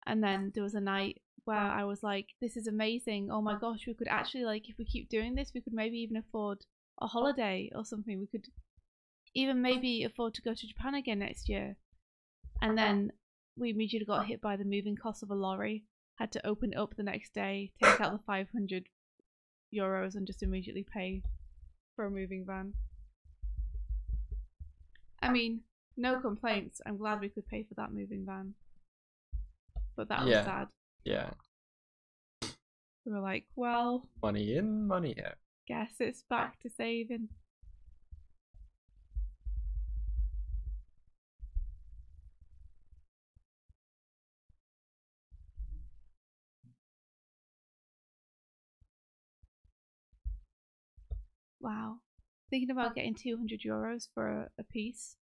And then there was a night where I was like, this is amazing. Oh my gosh, we could actually, like, if we keep doing this, we could maybe even afford a holiday or something. We could even maybe afford to go to Japan again next year. And then we immediately got hit by the moving cost of a lorry, had to open it up the next day, take out the 500 euros and just immediately pay for a moving van. I mean, no complaints. I'm glad we could pay for that moving van. But that was sad. Yeah. We were like, well, money in, money out. Guess it's back to saving. Wow. Thinking about getting 200 euros for a piece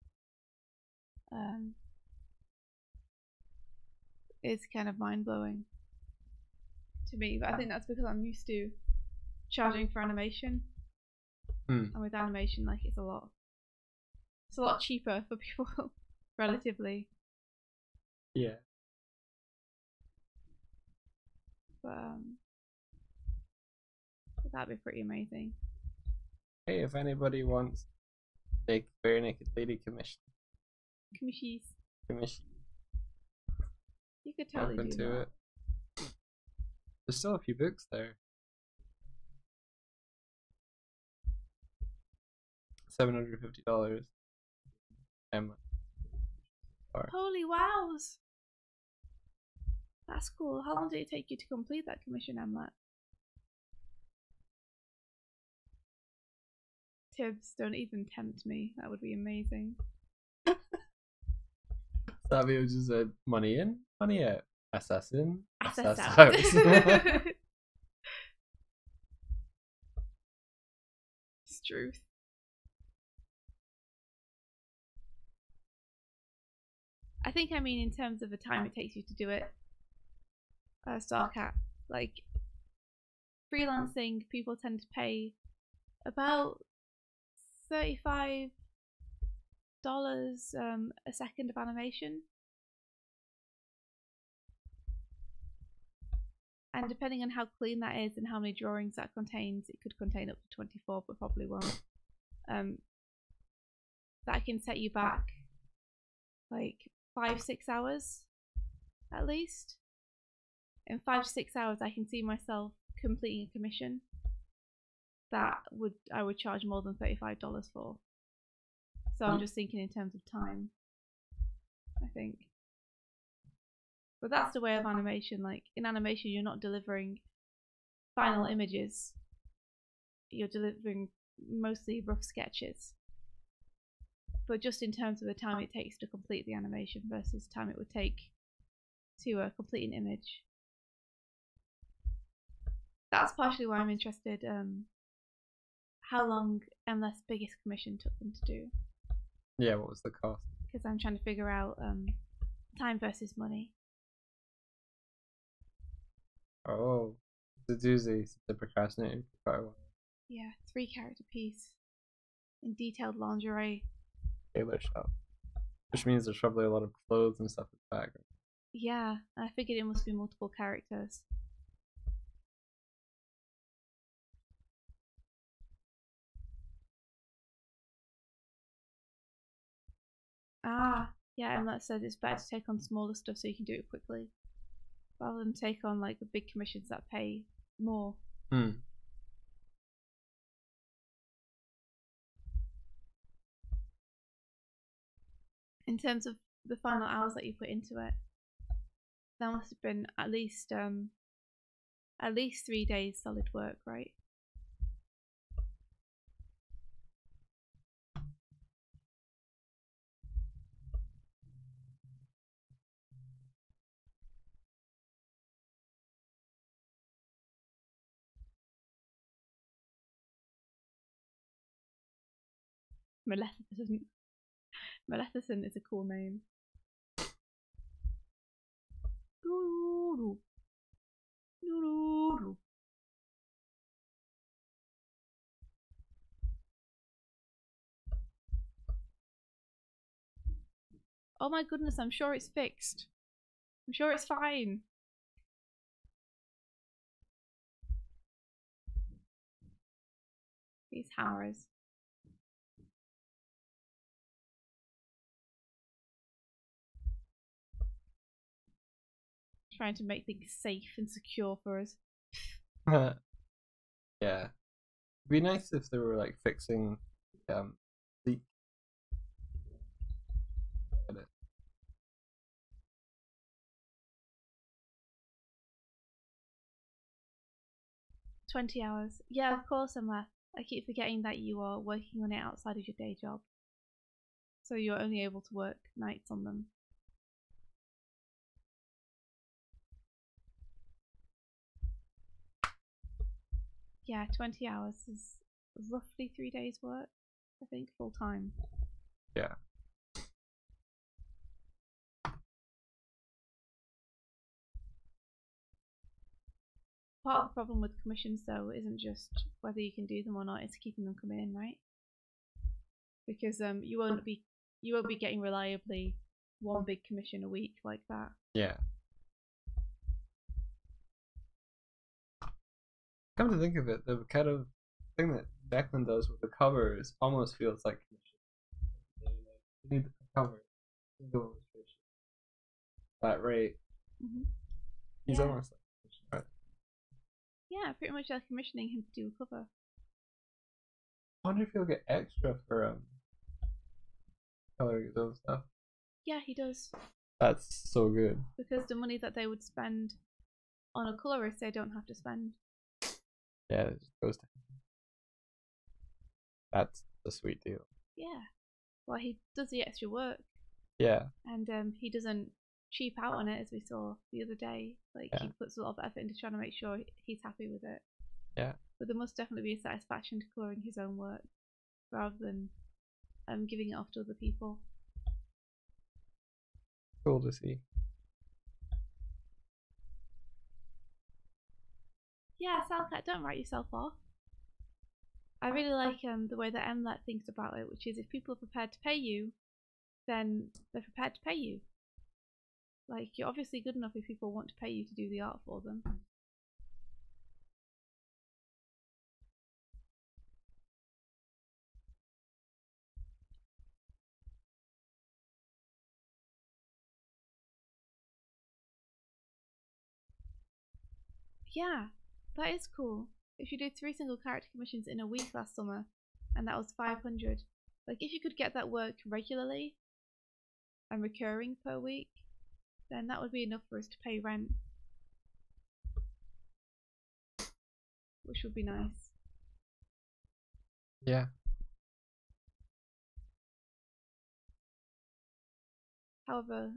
is kind of mind blowing to me. But I think that's because I'm used to charging for animation. And with animation, like it's a lot cheaper for people relatively. Yeah. But that'd be pretty amazing. Hey, if anybody wants make Bare Naked Lady commissions. You could totally open do to that. It. There's still a few books there. $750. Holy wows! That's cool. How long did it take you to complete that commission, Emlet? Tibbs, don't even tempt me. That would be amazing. Savio just said, money in, money out. Assassin, assess out. It's truth. I think I mean in terms of the time it takes you to do it. Starcat, like freelancing, people tend to pay about $35 a second of animation. And depending on how clean that is and how many drawings that contains, it could contain up to 24, but probably won't. That can set you back like 5-6 hours at least. In 5 to 6 hours, I can see myself completing a commission that I would charge more than $35 for. So I'm just thinking in terms of time, I think. But that's the way of animation. Like in animation, you're not delivering final images. You're delivering mostly rough sketches. But just in terms of the time it takes to complete the animation versus time it would take to complete an image. That's partially why I'm interested how long ML's biggest commission took them to do. Yeah, what was the cost? Because I'm trying to figure out time versus money. Oh, the doozy. The procrastinating for quite a while. Yeah, 3 character piece. in detailed lingerie. Tailor shop, which means there's probably a lot of clothes and stuff in the background. Yeah, I figured it must be multiple characters. Ah, yeah, and that says it's better to take on smaller stuff so you can do it quickly, rather than take on like the big commissions that pay more. Hmm. In terms of the final hours that you put into it, that must have been at least 3 days solid work, right? Maleficent. Maleficent is a cool name. Oh my goodness, I'm sure it's fixed. I'm sure it's fine. These hammers. Trying to make things safe and secure for us. Yeah, it'd be nice if they were like fixing leak. 20 hours. Yeah, of course, Emma. I keep forgetting that you are working on it outside of your day job. So you're only able to work nights on them. Yeah, 20 hours is roughly 3 days' work, I think, full time. Yeah. Part of the problem with commissions, though, isn't just whether you can do them or not; it's keeping them coming in, right? Because you won't be getting reliably one big commission a week like that. Yeah. Come to think of it, the kind of thing that Declan does with the covers almost feels like commission. You need the cover, single illustration, flat rate. Mm-hmm. He's Yeah. almost like commission, right? Yeah, pretty much like commissioning him to do a cover. I wonder if he'll get extra for coloring his own stuff. Yeah, he does. That's so good. Because the money that they would spend on a colorist, they don't have to spend. Yeah, it just goes to him. That's a sweet deal. Yeah. Well, he does the extra work. Yeah. And he doesn't cheap out on it, as we saw the other day. Like, Yeah. he puts a lot of effort into trying to make sure he's happy with it. Yeah. But there must definitely be a satisfaction to coloring his own work rather than giving it off to other people. Cool to see. Yeah, Salcat, don't write yourself off. I really like the way that Emlet thinks about it, which is if people are prepared to pay you, then they're prepared to pay you. Like, you're obviously good enough if people want to pay you to do the art for them. Yeah, that is cool. If you did 3 single character commissions in a week last summer, and that was 500, like if you could get that work regularly and recurring per week, then that would be enough for us to pay rent, which would be nice. Yeah. However,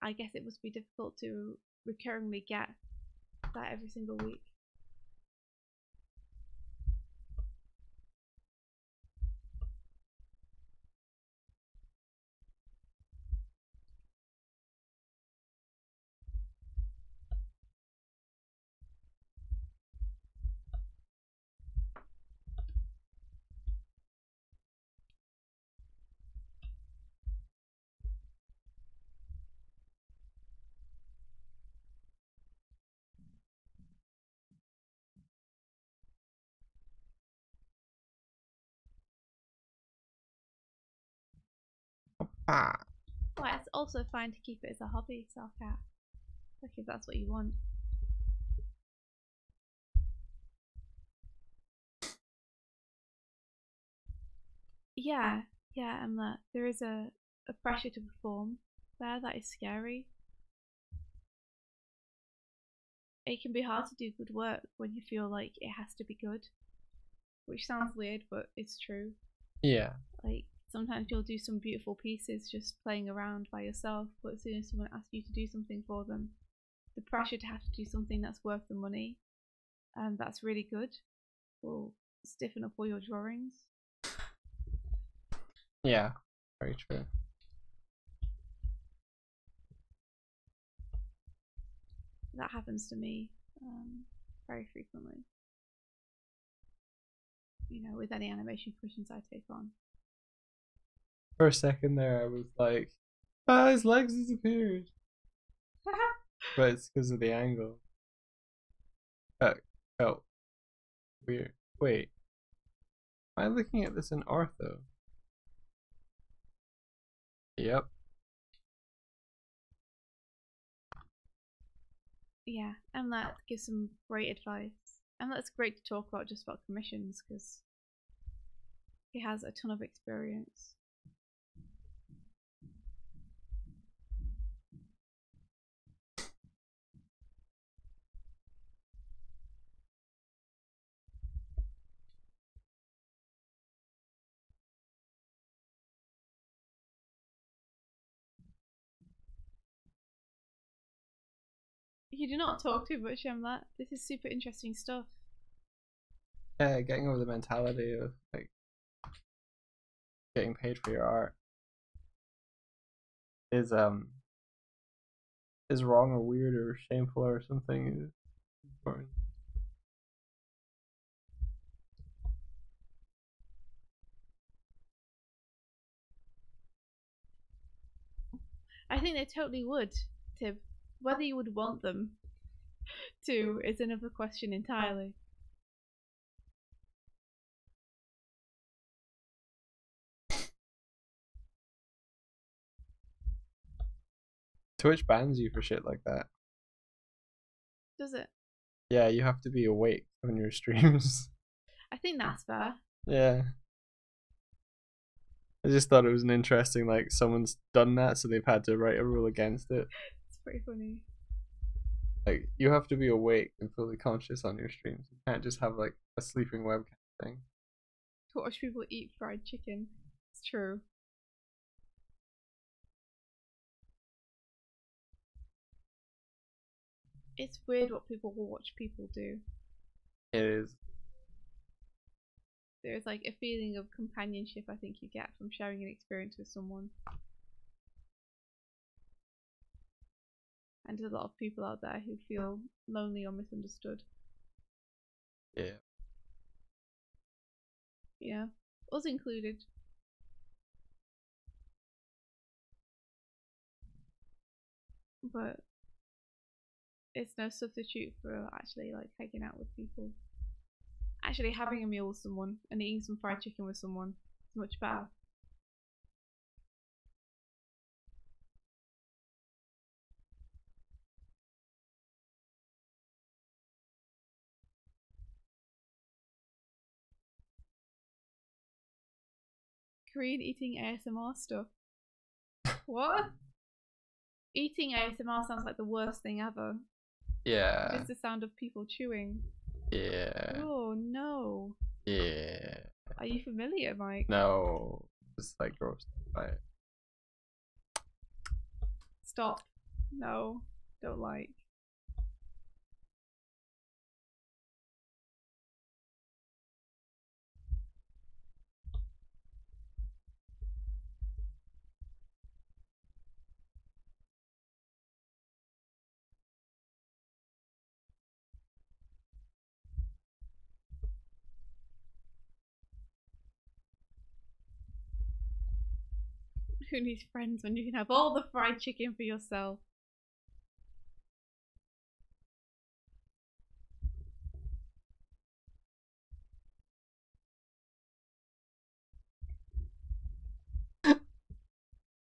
I guess it must be difficult to recurringly get that every single week. Ah. Well, it's also fine to keep it as a hobby, self-cat. Like if that's what you want. Yeah, yeah, and that there is a pressure to perform there that is scary. It can be hard to do good work when you feel like it has to be good, which sounds weird, but it's true. Yeah. Like sometimes you'll do some beautiful pieces just playing around by yourself, but as soon as someone asks you to do something for them, the pressure to have to do something that's worth the money and that's really good will stiffen up all your drawings. Yeah. Very true. That happens to me very frequently. You know, with any animation commissions I take on. For a second there, I was like, "Ah, his legs disappeared," but it's because of the angle. Felt weird. Wait, am I looking at this in ortho? Yep. Yeah, and that gives some great advice. And that's great to talk about just about commissions because he has a ton of experience. You do not talk too much, Emma. This is super interesting stuff. Yeah, getting over the mentality of like getting paid for your art is is wrong or weird or shameful or something is important. I think they totally would, Tib. Whether you would want them to is another question entirely. Twitch bans you for shit like that. Does it? Yeah, you have to be awake on your streams. I think that's fair. Yeah. I just thought it was an interesting, like, someone's done that, so they've had to write a rule against it. It's pretty funny. Like, you have to be awake and fully conscious on your streams. You can't just have, like, a sleeping webcam thing. To watch people eat fried chicken. It's true. It's weird what people will watch people do. It is. There's like a feeling of companionship I think you get from sharing an experience with someone. And there's a lot of people out there who feel lonely or misunderstood. Yeah. Yeah, us included. But it's no substitute for actually like hanging out with people. Actually having a meal with someone and eating some fried chicken with someone is much better. Korean eating ASMR stuff. What? Eating ASMR sounds like the worst thing ever. Yeah. Just the sound of people chewing. Yeah. Oh no. Yeah. Are you familiar, Mike? No. Just like gross by it. Stop. No. Don't like. Who needs friends when you can have all the fried chicken for yourself?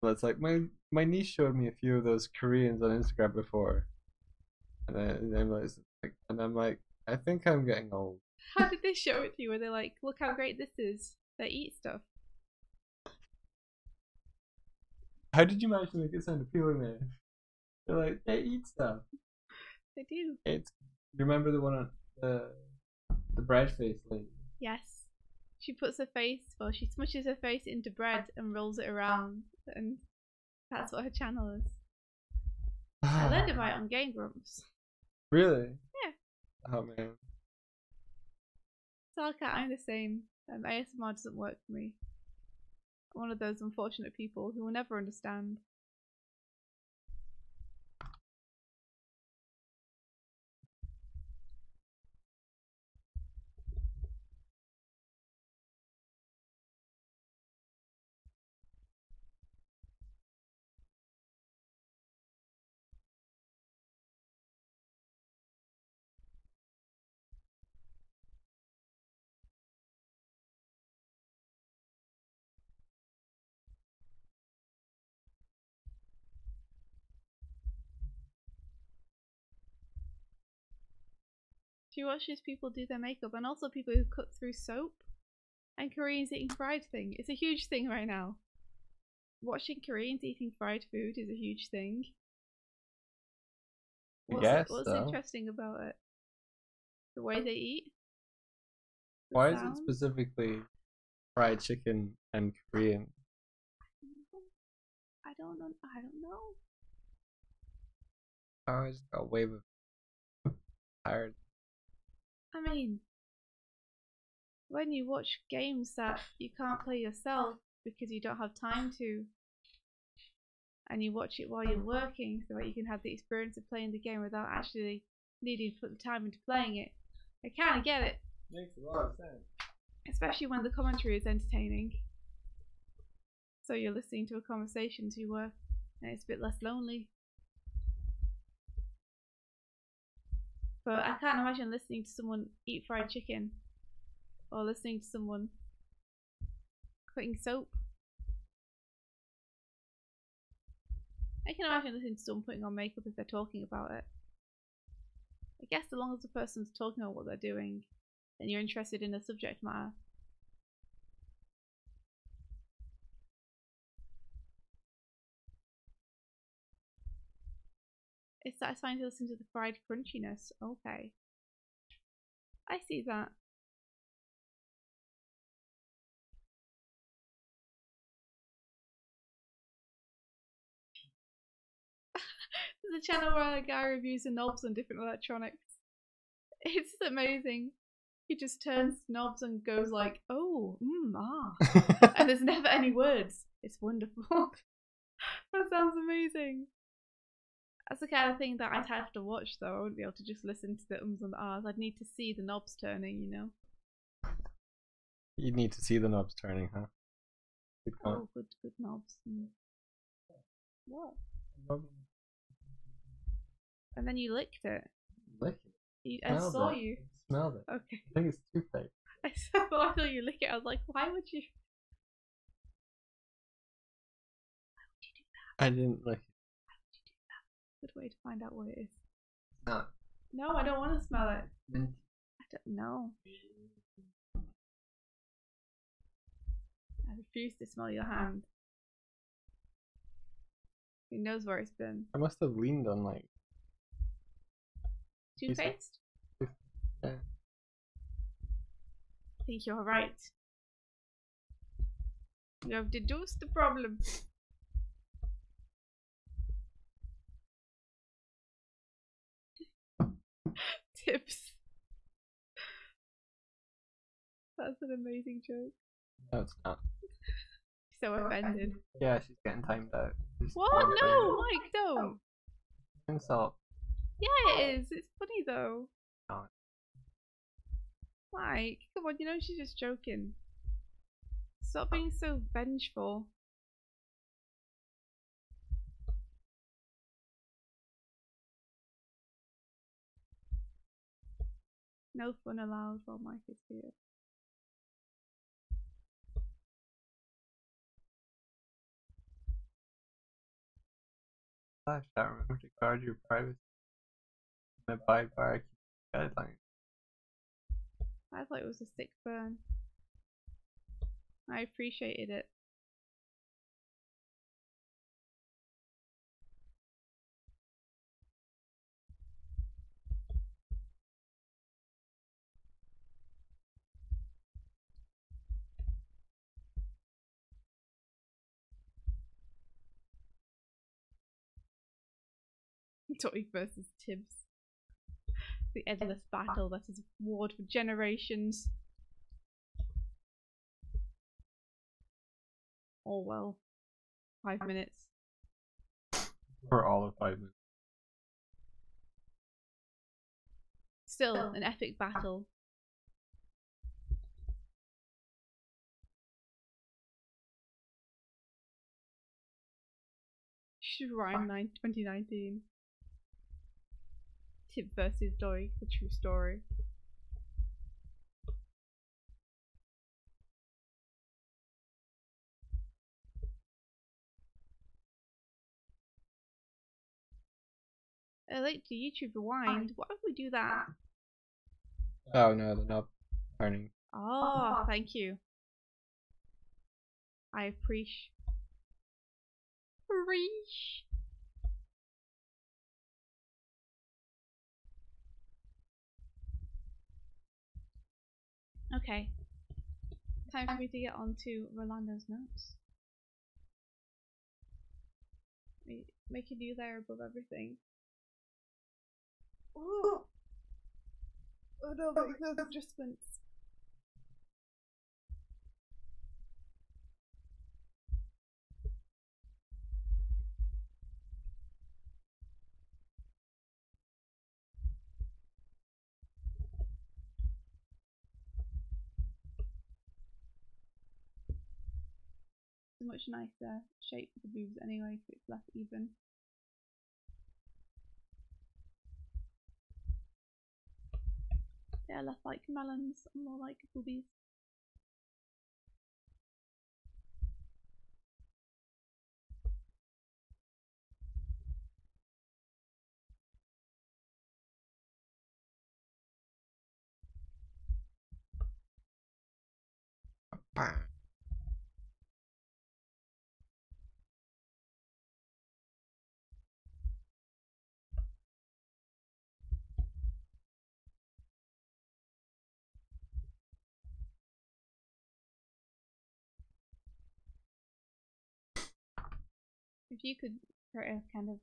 Well, it's like my niece showed me a few of those Koreans on Instagram before, and I'm like, I think I'm getting old. How did they show it to you? Were they like, look how great this is? They eat stuff. How did you manage to make it sound appealing there? They're like, they eat stuff. They do. It's you remember the one on the bread face lady? Yes. She puts her face, well, she smushes her face into bread and rolls it around, and that's what her channel is. I learned about it on Game Grumps. Really? Yeah. Oh man. Salcat, I'm the same. ASMR doesn't work for me. I'm one of those unfortunate people who will never understand. She watches people do their makeup, and also people who cut through soap. And Koreans eating fried thing. It's a huge thing right now. Watching Koreans eating fried food is a huge thing. What's So. interesting about it? The way they eat? Why is it specifically fried chicken and Korean? I don't know. I just got way of tired. I mean, when you watch games that you can't play yourself because you don't have time to, and you watch it while you're working so that you can have the experience of playing the game without actually needing to put the time into playing it, I kind of get it. Makes a lot of sense. Especially when the commentary is entertaining. So you're listening to a conversation to work, and it's a bit less lonely. But I can't imagine listening to someone eat fried chicken, or listening to someone cutting soap. I can imagine listening to someone putting on makeup if they're talking about it. I guess as long as the person's talking about what they're doing, then you're interested in the subject matter. It's satisfying to listen to the fried crunchiness. Okay. I see that. There's a channel where a guy reviews the knobs on different electronics. It's amazing. He just turns knobs and goes like, oh, ah. And there's never any words. It's wonderful. That sounds amazing. That's the kind of thing that I'd have to watch, though. I wouldn't be able to just listen to the ums and the ahs. I'd need to see the knobs turning, you know? You need to see the knobs turning, huh? Oh, good knobs. What? And then you licked it. Lick it? I saw you. Smelled it. Okay. I think it's toothpaste. I saw you lick it. I was like, why would you? Why would you do that? I didn't lick it. Why would you do that? Good way to find out what it is. No. No, I don't want to smell it. Mint. I don't know. I refuse to smell your hand. Who knows where it's been? I must have leaned on like toothpaste? Yeah. I think you're right. You have deduced the problem. Tips. That's an amazing joke. No, it's not. So offended. Yeah, she's getting timed out. What? No, Mike, don't. Insult. Yeah, it is. It's funny though. No. Mike, come on, you know she's just joking. Stop being so vengeful. No fun allowed while Mike is here. Thou shalt remember to guard your privacy and abide by our guidelines. I thought it was a sick burn. I appreciated it. Doig versus Tibbs. The endless battle that has warred for generations. Oh well. 5 minutes. For all of 5 minutes. Still an epic battle. Shrine 2019. Tib versus Doig, the true story. Like to YouTube Rewind. What if we do that? Oh no, they're not turning. Oh, thank you. I appreciate. Okay. Time for me to get on to Rolando's notes. Make a new layer above everything. Oh, oh no, make those adjustments. It's a much nicer shape for the boobs anyway, because it's less even. They're less like melons and more like boobies. Bang. If you could create a kind of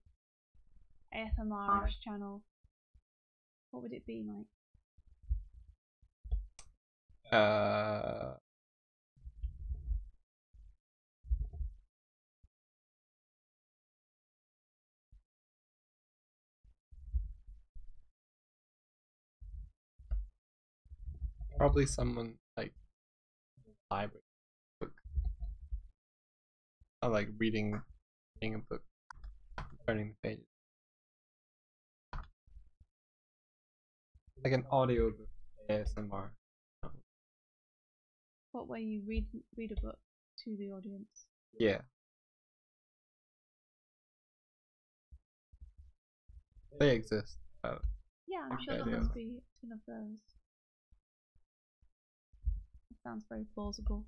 ASMR-ish channel, what would it be like? Probably someone like library book. I like reading a book, turning the pages. Like an audio book, ASMR. What way you read a book to the audience? Yeah. They exist. Yeah, I'm sure there must be a ton of those. It sounds very plausible.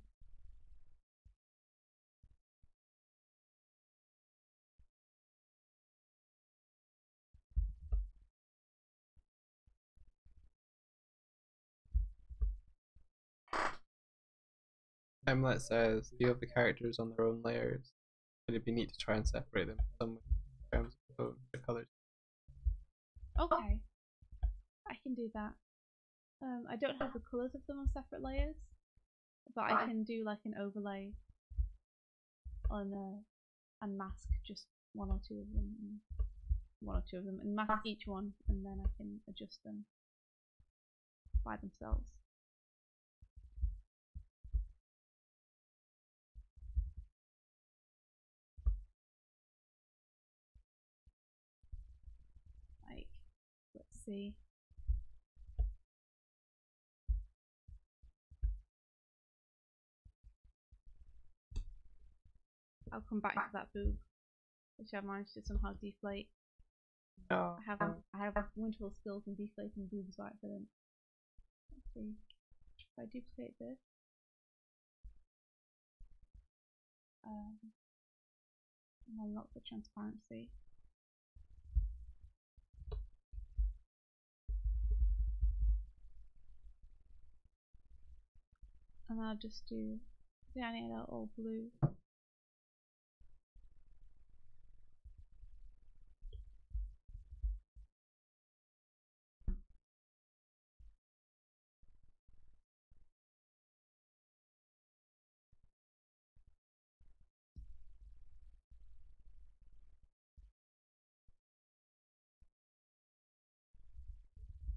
Hamlet says, "Do you have the characters on their own layers? It'd be neat to try and separate them some in terms of the colors." Okay, I can do that. I don't have the colours of them on separate layers, but I can do like an overlay on and mask just one or two of them, and mask each one, and then I can adjust them by themselves. Like, let's see. I'll come back to that boob which I managed to somehow deflate. No. I have wonderful skills in deflating boobs by accident. Let's see. If I duplicate this, and unlock the transparency. And I'll just do the animator all blue.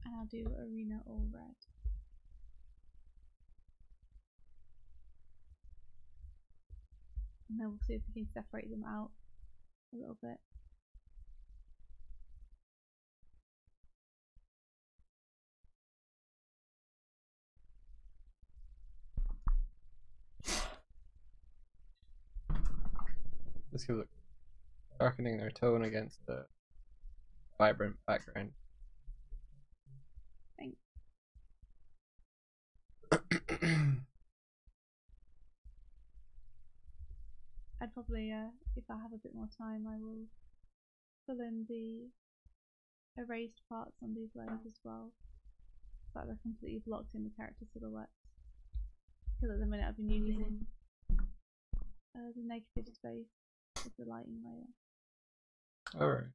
And I'll do arena all red. And then we'll see if we can separate them out a little bit. This gives it darkening their tone against the vibrant background. Thanks. I'd probably, if I have a bit more time, I will fill in the erased parts on these layers as well, so that they're completely blocked in the character silhouettes. Because at the minute I've been using the negative space with the lighting layer. Alright.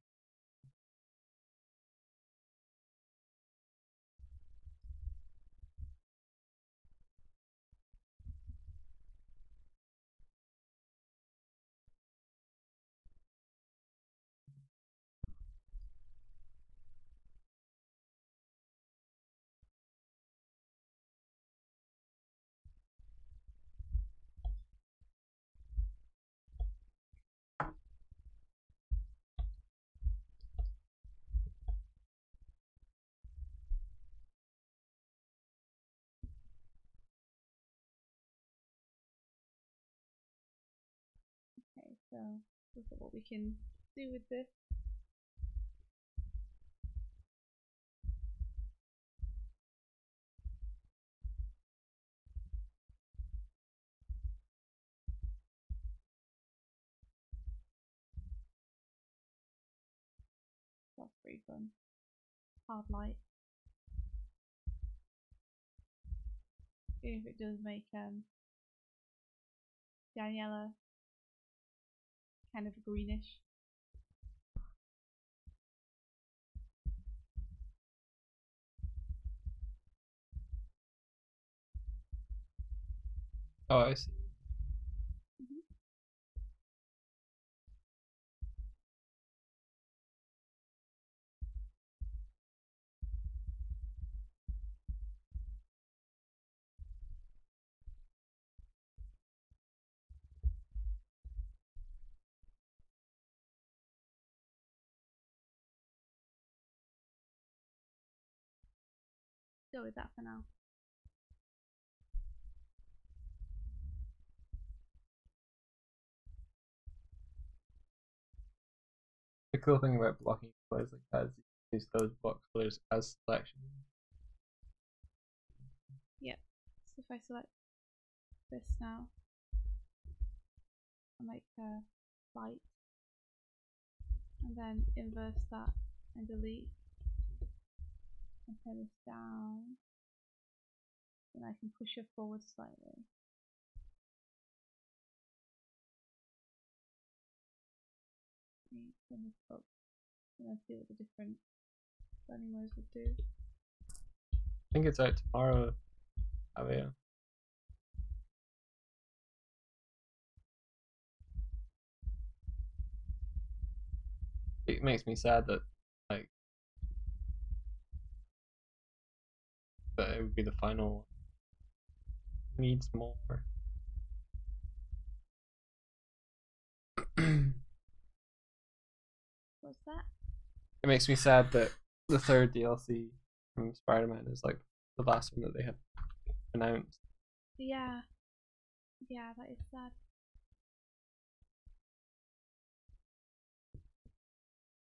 Okay, so look at what we can do with this. That's pretty fun. Hard light. Even if it does make Daniela kind of greenish. Oh, I see. Go with that for now. The cool thing about blocking colors like that is you use those block colors as selection. Yep. So if I select this now, I'll make light, and then inverse that and delete, and turn this down, then I can push it forward slightly. Turn this up, and then see what the different blending modes would do. I think it's out tomorrow, Avia. It makes me sad that like that it would be the final one. Needs more. What's that? It makes me sad that the third DLC from Spider-Man is like the last one that they have announced. Yeah. Yeah, that is sad.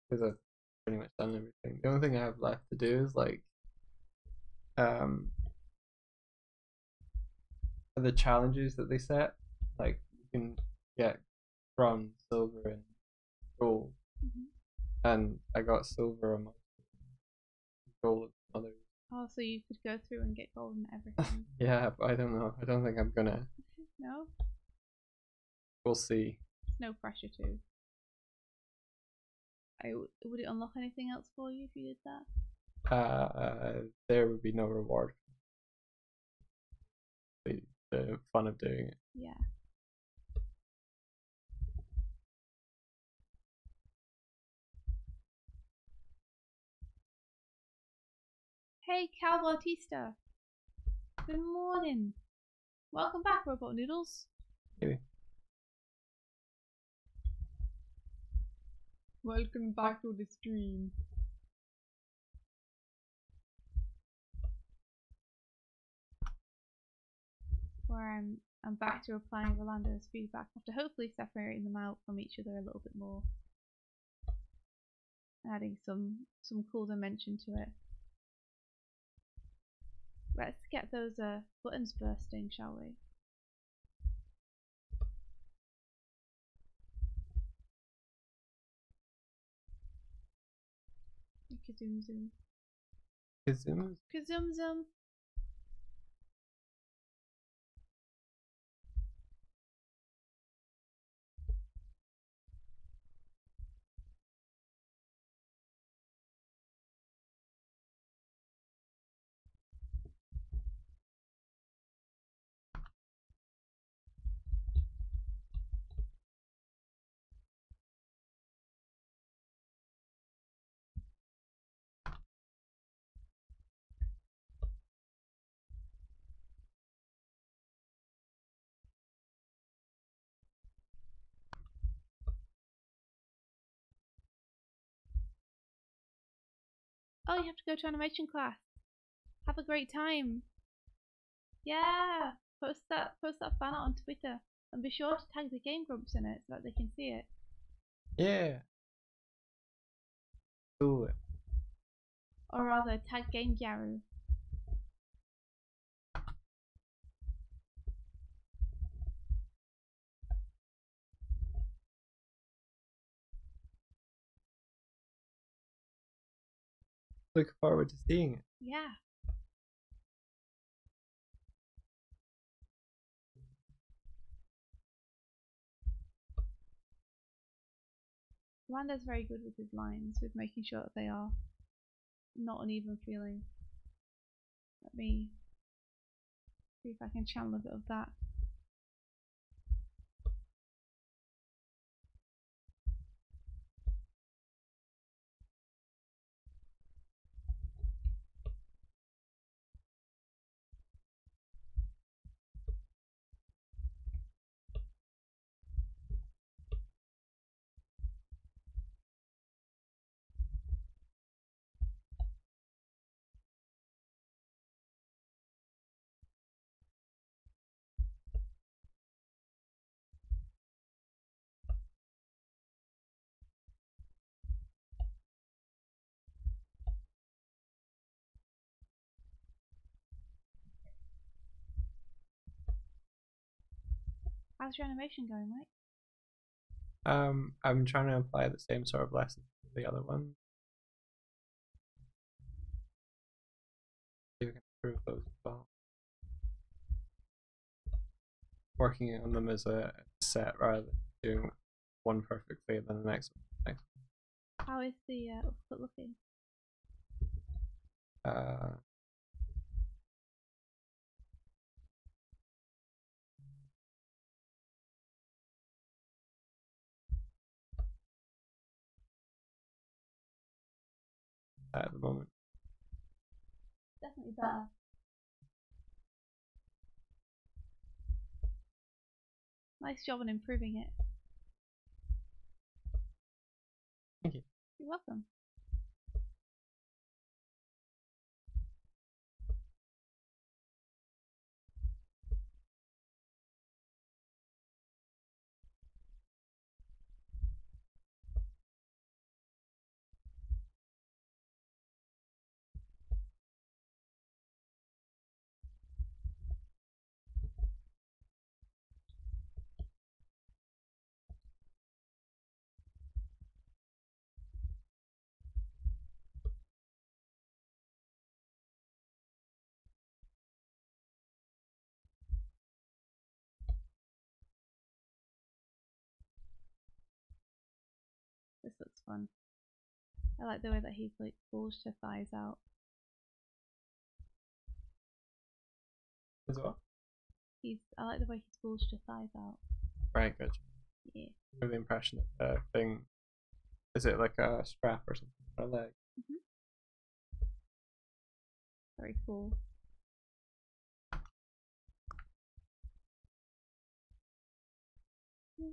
because I've pretty much done everything. The only thing I have left to do is like um the challenges that they set. Like you can get bronze, silver, and gold, Hmm. and I got silver on my gold on others. Oh, so you could go through and get gold and everything. Yeah, but I don't know. I don't think I'm gonna. No, We'll see. there's no pressure to. Would it unlock anything else for you if you did that? There would be no reward for the fun of doing it. Yeah. Hey, Cal Bautista. Good morning. Welcome back, Robot Noodles. Maybe. Welcome back to the stream. Where I'm back to applying Rolando's feedback after hopefully separating them out from each other a little bit more. Adding some cool dimension to it. Let's get those buttons bursting, shall we? Kazoom zoom. Kazoom? Kazoom zoom. Oh, you have to go to animation class. Have a great time. Yeah. Post that fan art on Twitter. And be sure to tag the Game Grumps in it so that they can see it. Yeah. Cool. Or rather, tag Game Gyaru. Look forward to seeing it. Yeah. Randa's very good with his lines, with making sure that they are not uneven feeling. Let me see if I can channel a bit of that. How's your animation going, Mike? I'm trying to apply the same sort of lesson to the other one. See if we can improve those as well. Working on them as a set rather than doing one perfectly and then the next one. How is the output looking? Uh, at the moment. Definitely better. Nice job on improving it. Thank you. You're welcome. fun. I like the way that he's like bulged her thighs out. As well. I like the way he's bulged her thighs out. Right, good. Yeah. With the impression that the thing is it like a strap or something on a leg? Very cool. Whee!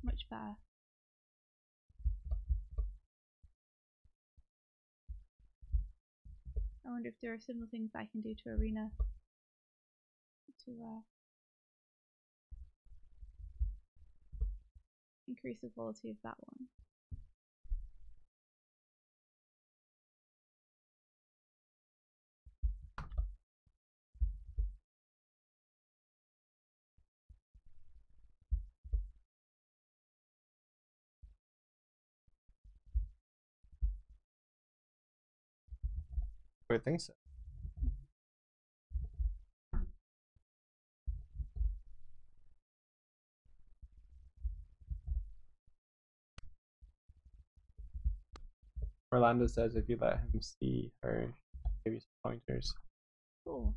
Much better. I wonder if there are similar things I can do to Arena to increase the quality of that one. I would think so. Orlando says if you let him see her, give you some pointers. Cool.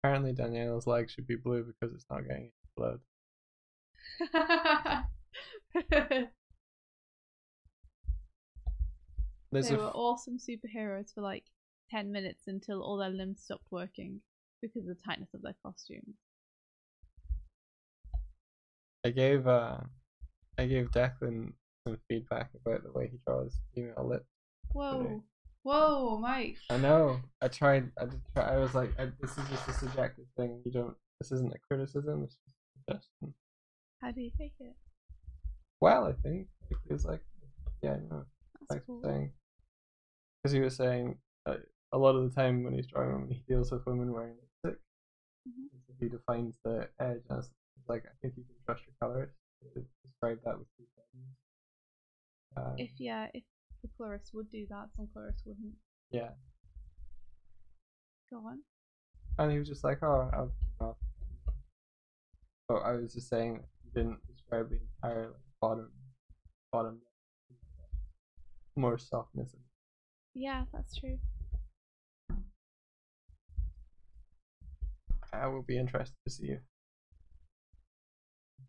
Apparently Daniela's leg should be blue because it's not getting blood. They were awesome superheroes for like 10 minutes until all their limbs stopped working because of the tightness of their costumes. I gave Declan some feedback about the way he draws female lips. Whoa. Today. Whoa, Mike. I know. I tried. I was like, this is just a subjective thing. You don't. This isn't a criticism. It's just a suggestion. How do you take it? Well, I think it was like, yeah, no. That's cool. Because he was saying a lot of the time when he's drawing women, he deals with women wearing lipstick. So he defines the edge as like, I think you can trust your colorist to describe that with 2 seconds. If the colorist would do that, some colorists wouldn't. Yeah. Go on. And he was just like, oh, but I was just saying he didn't describe the entire bottom, more softness. Yeah, that's true. I will be interested to see if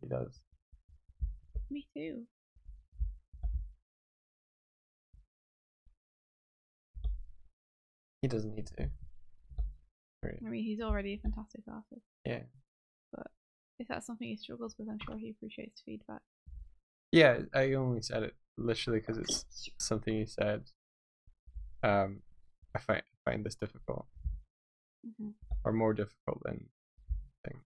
he does. Me too. He doesn't need to. Really. I mean, he's already a fantastic artist. Yeah. But if that's something he struggles with, I'm sure he appreciates feedback. Yeah, I only said it literally because it's something he said. I find this difficult, or more difficult than thing.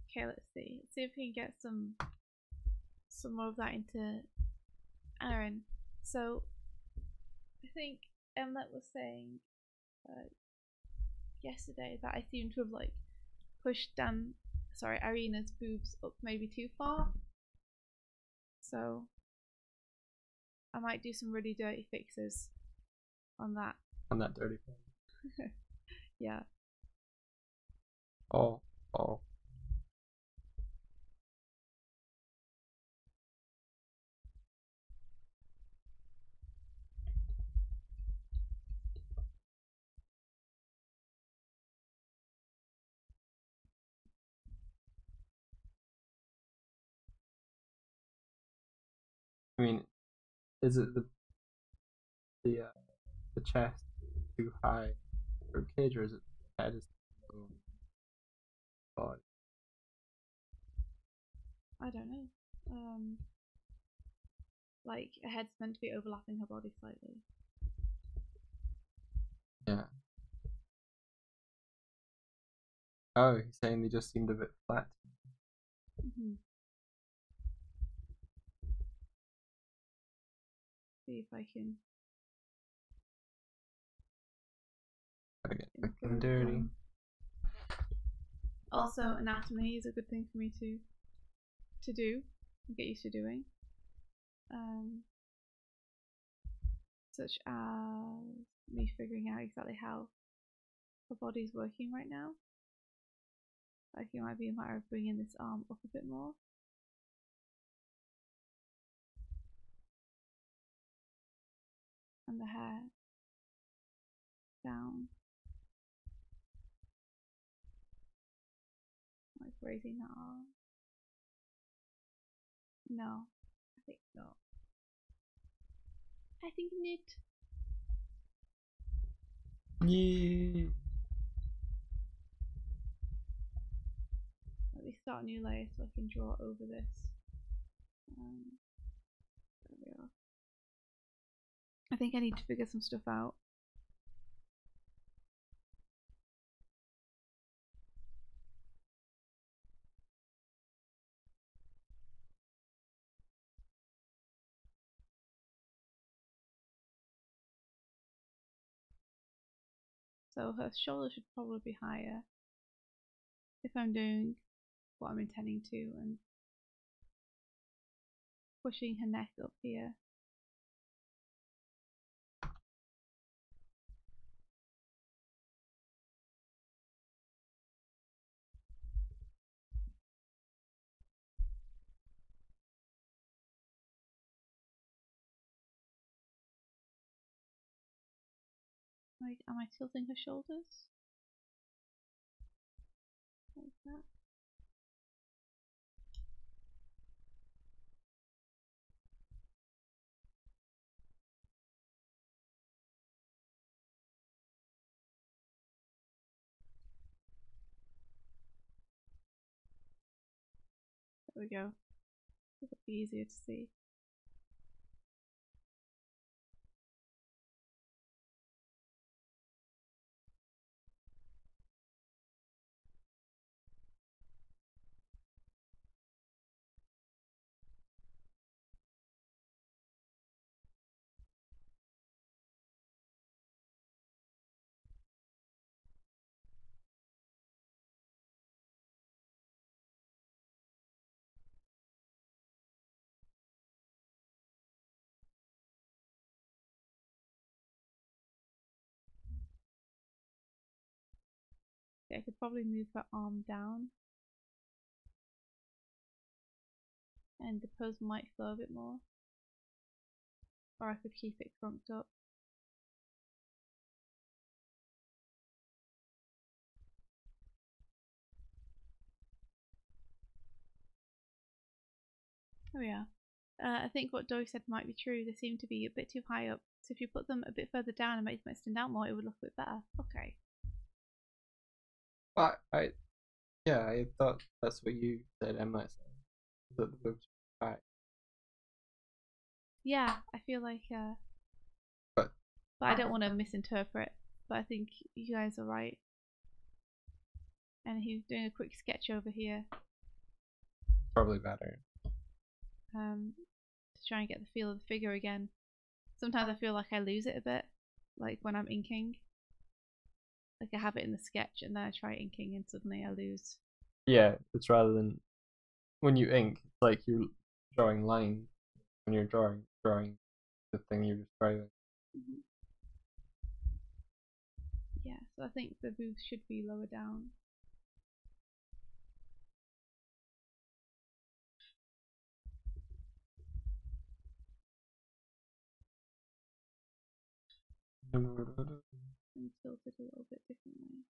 Okay, let's see. Let's see if we can get some more of that into Aaron. So I think Emlet was saying yesterday that I seem to have like pushed Irina's boobs up maybe too far. So I might do some really dirty fixes on that. On that dirty thing. Yeah. Oh, oh. I mean, is it the chest too high for a kid, or is it the head is too low? Body? I don't know. Like a head's meant to be overlapping her body slightly. Yeah. Oh, he's saying they just seemed a bit flat. Mm-hmm. See if I can. Gotta get quick and dirty. Also, anatomy is a good thing for me to do and get used to doing. Such as me figuring out exactly how her body's working right now. Like it might be a matter of bringing this arm up a bit more. And the hair down. Like raising that arm. No, I think not. I think knit. Yeah. Let me start a new layer so I can draw over this. There we are. I think I need to figure some stuff out. So her shoulder should probably be higher if I'm doing what I'm intending to and pushing her neck up here. Like, am I tilting her shoulders? Like that. There we go. It'll be easier to see. Yeah, I could probably move her arm down and the pose might flow a bit more. Or I could keep it crunked up. Oh yeah. I think what Doig said might be true. They seem to be a bit too high up. So if you put them a bit further down and make them extend out more, it would look a bit better. Okay. But I thought that's what you said. Emma said that the boobs are high. Yeah, I feel like, But I don't want to misinterpret. But I think you guys are right. And he's doing a quick sketch over here. Probably better. To try and get the feel of the figure again. Sometimes I feel like I lose it a bit, like when I'm inking. Like I have it in the sketch and then I try inking and suddenly I lose. Yeah, it's rather than when you ink, it's like you're drawing lines. When you're drawing the thing you're describing. Mm-hmm. Yeah, so I think the boobs should be lower down. And tilt it a little bit differently.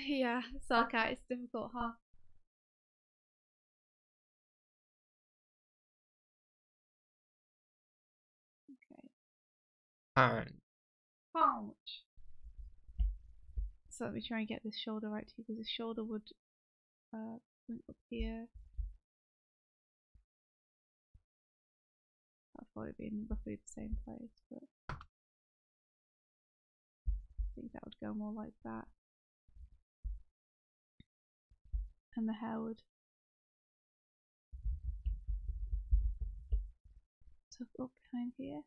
Yeah, Sarkat, it's difficult, huh? Okay. And Ouch. So let me try and get this shoulder right too, because this shoulder would point up here. That'll probably be in roughly the same place, but I think that would go more like that. And the hair would tuck up behind here.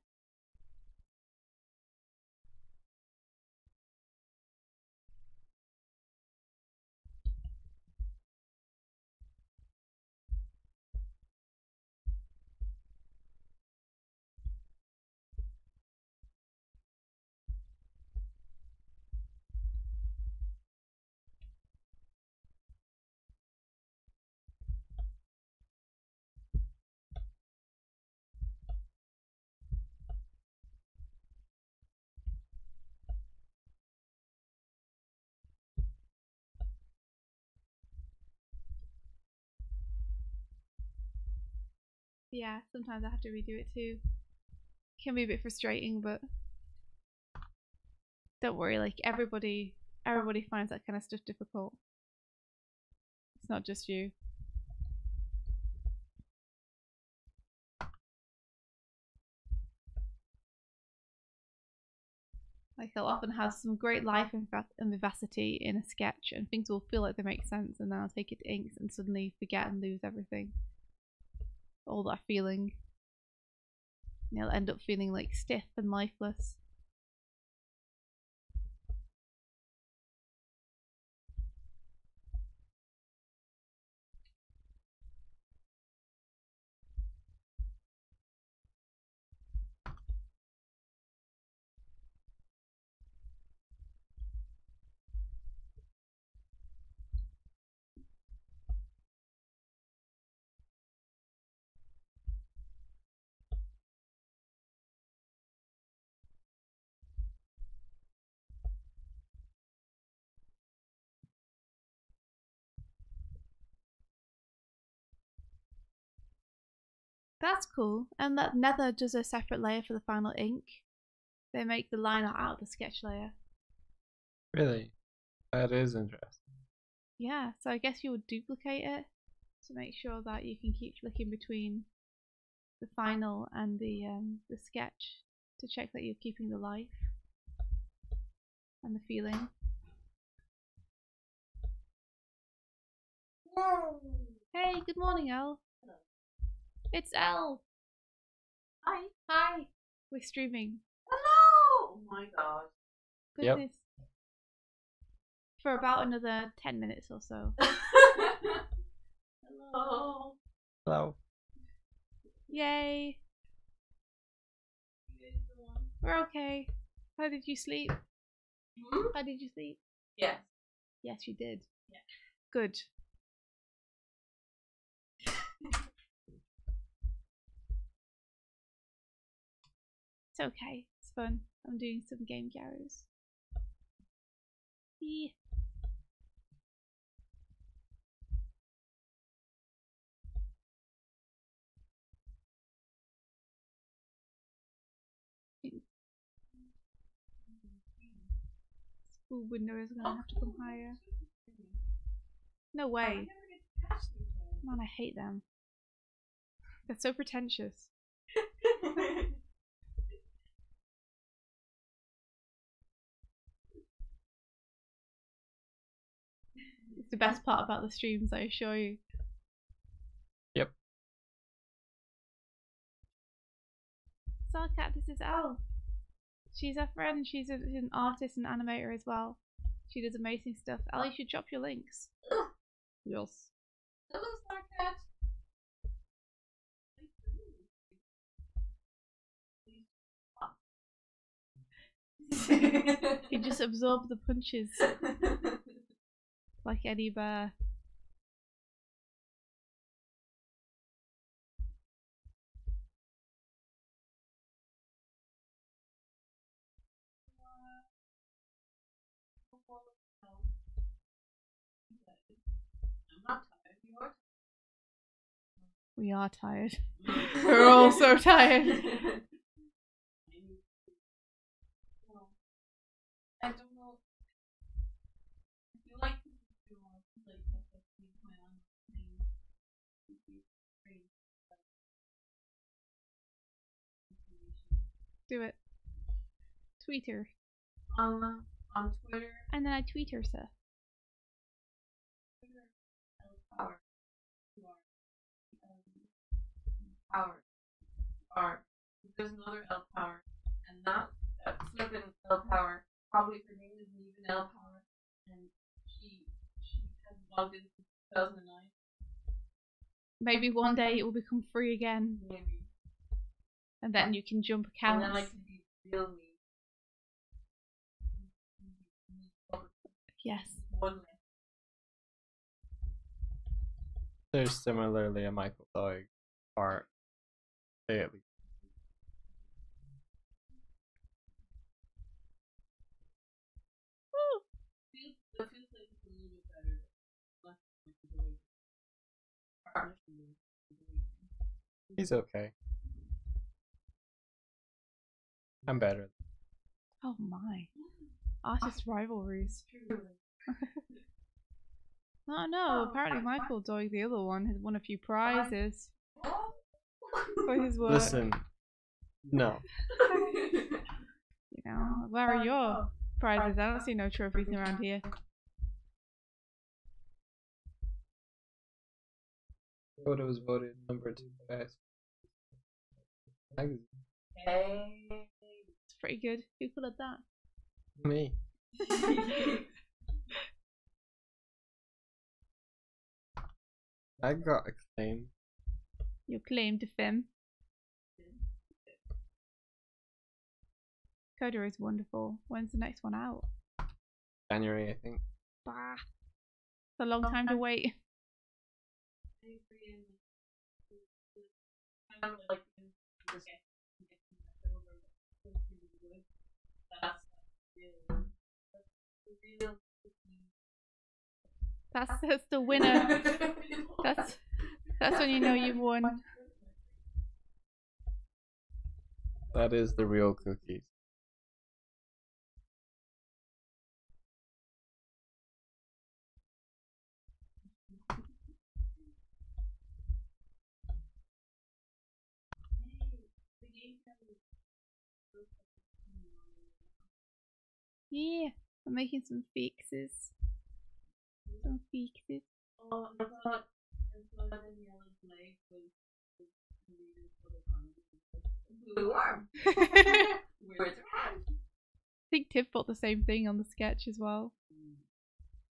Yeah, sometimes I have to redo it too. It can be a bit frustrating, but don't worry, like everybody finds that kind of stuff difficult. It's not just you. Like I'll often have some great life and vivacity in a sketch, and things will feel like they make sense, and then I'll take it to inks and suddenly forget and lose everything, all that feeling. And you'll end up feeling like stiff and lifeless. That's cool. And that Nether does a separate layer for the final ink. They make the liner out of the sketch layer. really, that is interesting. Yeah, so I guess you would duplicate it to make sure that you can keep flicking between the final and the sketch to check that you're keeping the life and the feeling. Whoa. Hey, good morning, Elle. Hello. It's Elle. Hi. Hi. We're streaming. Hello. Oh my god. Goodness. Yep. For about another 10 minutes or so. Hello. Hello. Yay. We're okay. How did you sleep? Hmm? How did you sleep? Yes. Yes, you did. Yeah. Good. It's okay. It's fun. I'm doing some game garrows. Yeah. School window is gonna have to come higher. No way. Man, I hate them. They're so pretentious. It's the best part about the streams, I assure you. Yep. Sarkat, this is Elle. She's a friend. She's an artist and animator as well. She does amazing stuff. Elle, you should drop your links. Yes. Hello, Starcat. You just absorb the punches like Eddie Bear. I'm not tired. You are We are tired. We're all so tired. I don't know. I feel like this is too long. Like, that's my own thing. Do it. Tweet her. On Twitter. And then I tweet her, sir. Power. Power. Power. There's another L Power, and that flipping L Power. Probably her name isn't even L Power, and she has logged in since 2009. Maybe one day it will become free again, Maybe. and then you can jump And accounts. then I can be real me. Yes. One less. There's similarly a Michael Doig art. They at least. It feels like it's a little bit better. Less like He's okay. I'm better. Oh my. Artist rivalries. Oh no, apparently Michael Doig, the other one, has won a few prizes for his work. Listen. No. You know, where are your prizes? I don't see no trophies around here. Photo was voted number 2 best magazine. Hey. It's pretty good. Who could have that? Me. I got acclaim. Your claim to fame. Coda is wonderful. When's the next one out? January, I think. Bah. It's a long time to wait. That's the winner. That's when you know you've won. That is the real cookies. Yeah, I'm making some fixes. Some fixes. Oh, I thought Daniela's leg was blue arm. Where's her hand? I think Tiff bought the same thing on the sketch as well.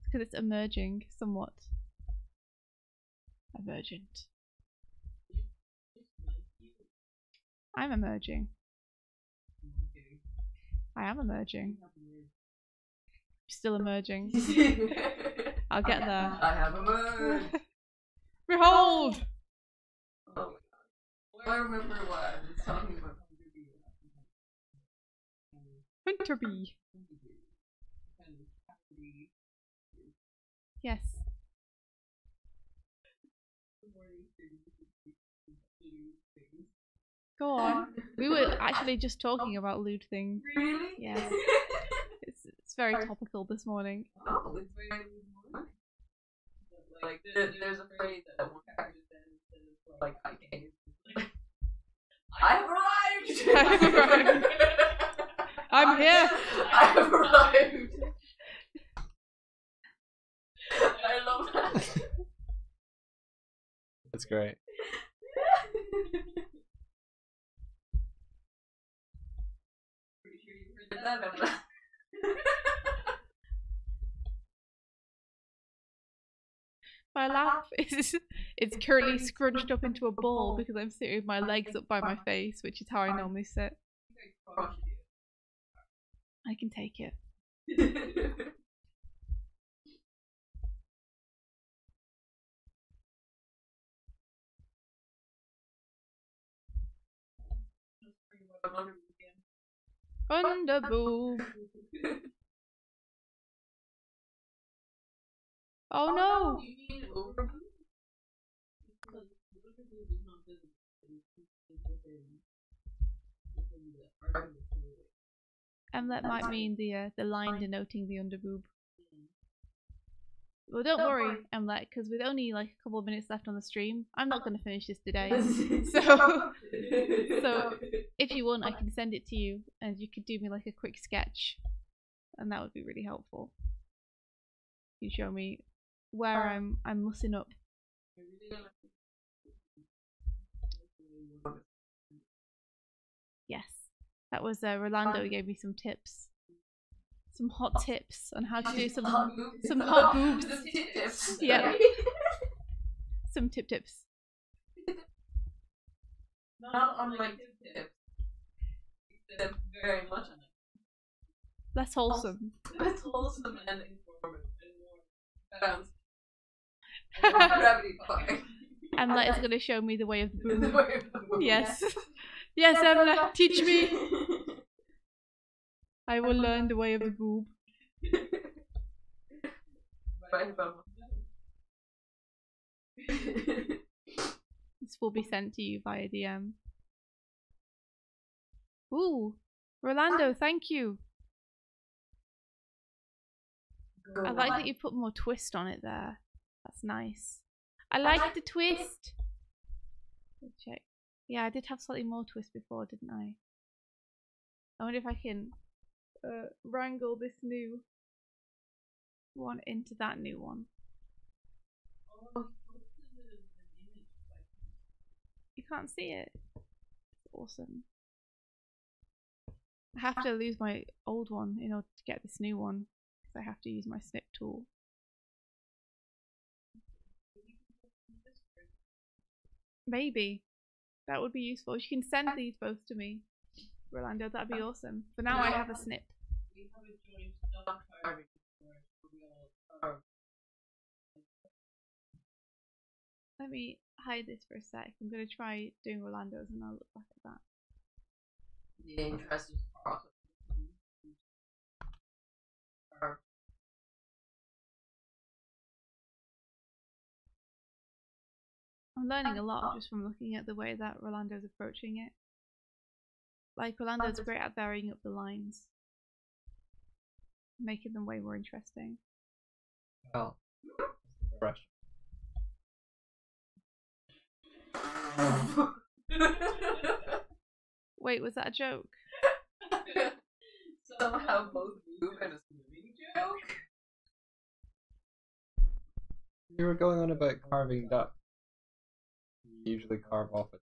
Because it's emerging somewhat. Emergent. I'm emerging. I am emerging. Still emerging. I'll get there. I have emerged. Behold! Oh my god. Well, I remember what I was talking about. Hunter bee. Yes. Go on. We were actually just talking about lewd things. Really? Yes. It's very topical this morning. Oh, it's very morning. Like, there's a phrase that one character says, like, I can't. I've arrived! I've arrived. I'm here! I've arrived! I That's great. Pretty sure you heard that about My laugh is it's currently scrunched up into a ball because I'm sitting with my legs up by my face, which is how I normally sit. I can take it. Under boob. Oh no! And that might mean the line denoting the underboob. Well, don't worry, Emlet, because with only like a couple of minutes left on the stream, I'm not going to finish this today. So if you want, I can send it to you, and you could do me like a quick sketch, and that would be really helpful. You show me where I'm mussing up. Yes, that was Rolando gave me some tips. Some hot tips on how to do some hot boobs. Tips. Yeah. Some tips. Not unlike tips. Except very much unlike. Less wholesome. Less wholesome and informative and more gravity defying. Emlet is going to show me the way of the boob. The way of the boob. Yes. Yes, Emlet, teach me. I will learn the way of the boob. This will be sent to you via DM. Ooh, Rolando, thank you. I like that you put more twist on it there. That's nice. I like the twist. Let's check. Yeah, I did have slightly more twist before, didn't I? I wonder if I can wrangle this new one into that new one. You can't see it. It's awesome. I have to lose my old one in order to get this new one because I have to use my snip tool. Maybe. That would be useful. You can send these both to me, Rolando. That'd be awesome. For now, I have a snip. We have a joint dog carving where we all carve. Let me hide this for a sec. I'm going to try doing Rolando's and I'll look back at that. The interest is process. I'm learning a lot just from looking at the way that Rolando's approaching it. Like, Rolando's great at varying up the lines, making them way more interesting. Oh, fresh. Wait, was that a joke? Somehow both move and a swimming joke. You were going on about carving duck. You usually carve off it.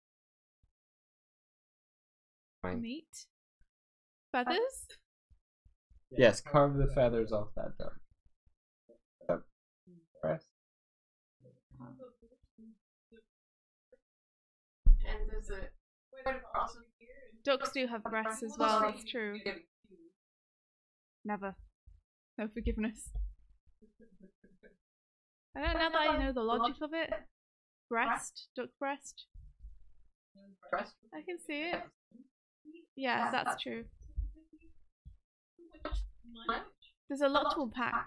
Fine. Meat? Feathers? Yes, carve the feathers off that duck. Breast. And there's a quite a crossover here. Ducks do have breasts as well, that's true. Never. No forgiveness. I don't know that I know the logic of it. Breast, duck breast. I can see it. Yeah, that's true. There's a lot to unpack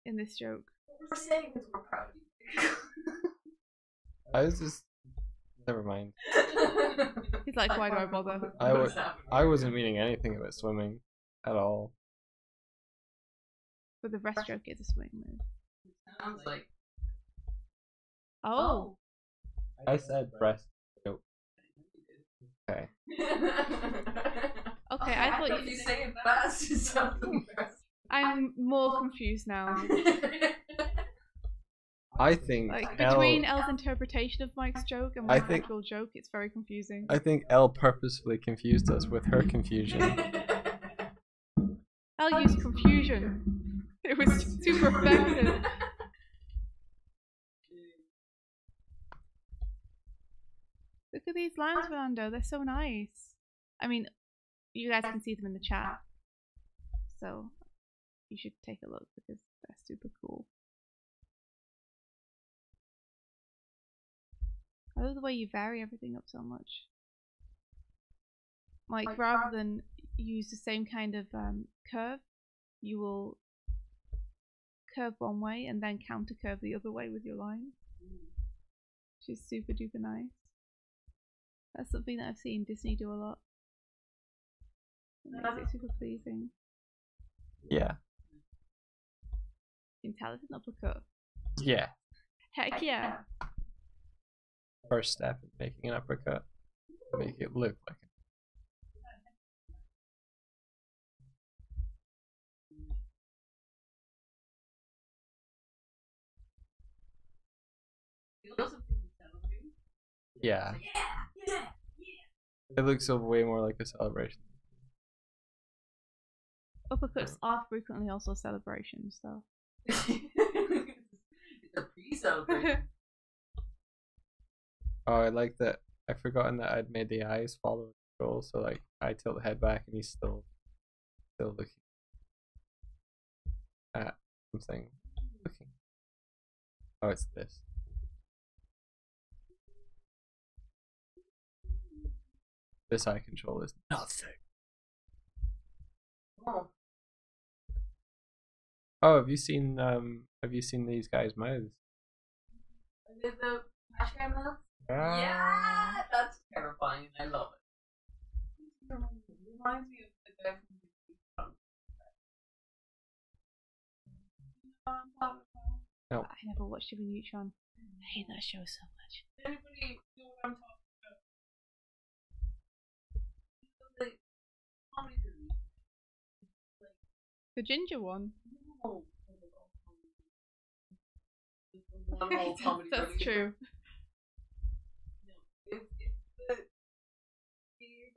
in this joke. We're saying because we're proud of you. I was just. Never mind. He's like, why do I bother? I wasn't meaning anything about swimming at all. But the breast joke is a swing move. Sounds like. Oh. I said breast joke. Okay. Okay, I thought if you say it fast, it sounds like breast. I'm more confused now. I think Like Elle. between Elle's interpretation of Mike's joke and I my think- actual joke, it's very confusing. I think Elle purposefully confused us with her confusion. Elle used confusion. It was super effective. Look at these lines, Fernando. They're so nice. I mean, you guys can see them in the chat, so you should take a look because they're super cool. I love the way you vary everything up so much. Like, rather than use the same kind of curve, you will curve one way and then counter curve the other way with your line. Which is super duper nice. That's something that I've seen Disney do a lot. It makes it super pleasing. Yeah. You can tell it's an uppercut. Yeah. Heck yeah. First step in making an uppercut. Make it look like it. Yeah. It looks way more like a celebration. Uppercuts are frequently also celebrations, though. It's a pre-celebration. Oh, I like that. I've forgotten that I'd made the eyes follow the goal, so like I tilt the head back and he's still looking at something. Looking. Oh, it's this. This eye control is nothing. Oh. Oh, have you seen these guys' mouths? Is it the trash can mouth? Yeah, that's terrifying. I love it. Reminds me of the guy from No. I never watched Jimmy Neutron. I hate that show so much. Anybody know what I'm talking about? The comedy movie. The ginger one. No. One whole comedy That's movie. true. No, it's the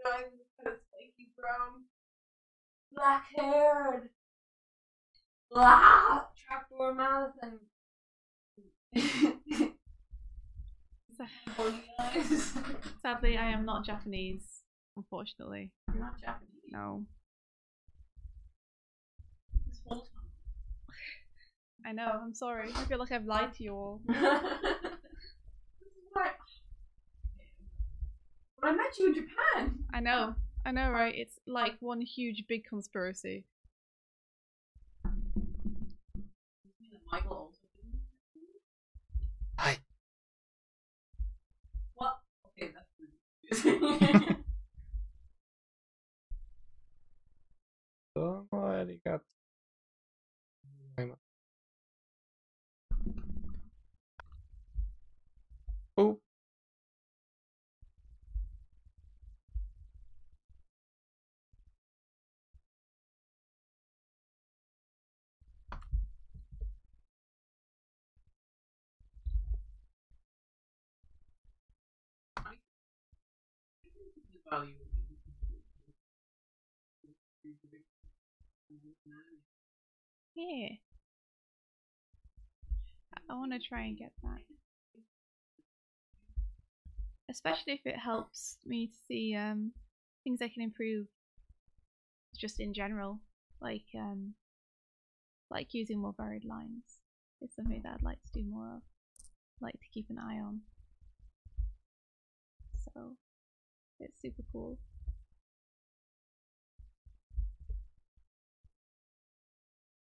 guy who's kind of spiky brown, black haired, trapdoor mouth and buggy eyes. Sadly, I am not Japanese, unfortunately. You're not Japanese. No. This whole time. I know, I'm sorry. I feel like I've lied to you all. This is why. When I met you in Japan. I know, right? It's like one huge big conspiracy. Michael also didn't. Hi. What? Okay, that's really Arigato. Oh. value. Yeah. I want to try and get that. Especially if it helps me to see things I can improve just in general. Like using more varied lines is something that I'd like to do more of. Like to keep an eye on. So it's super cool.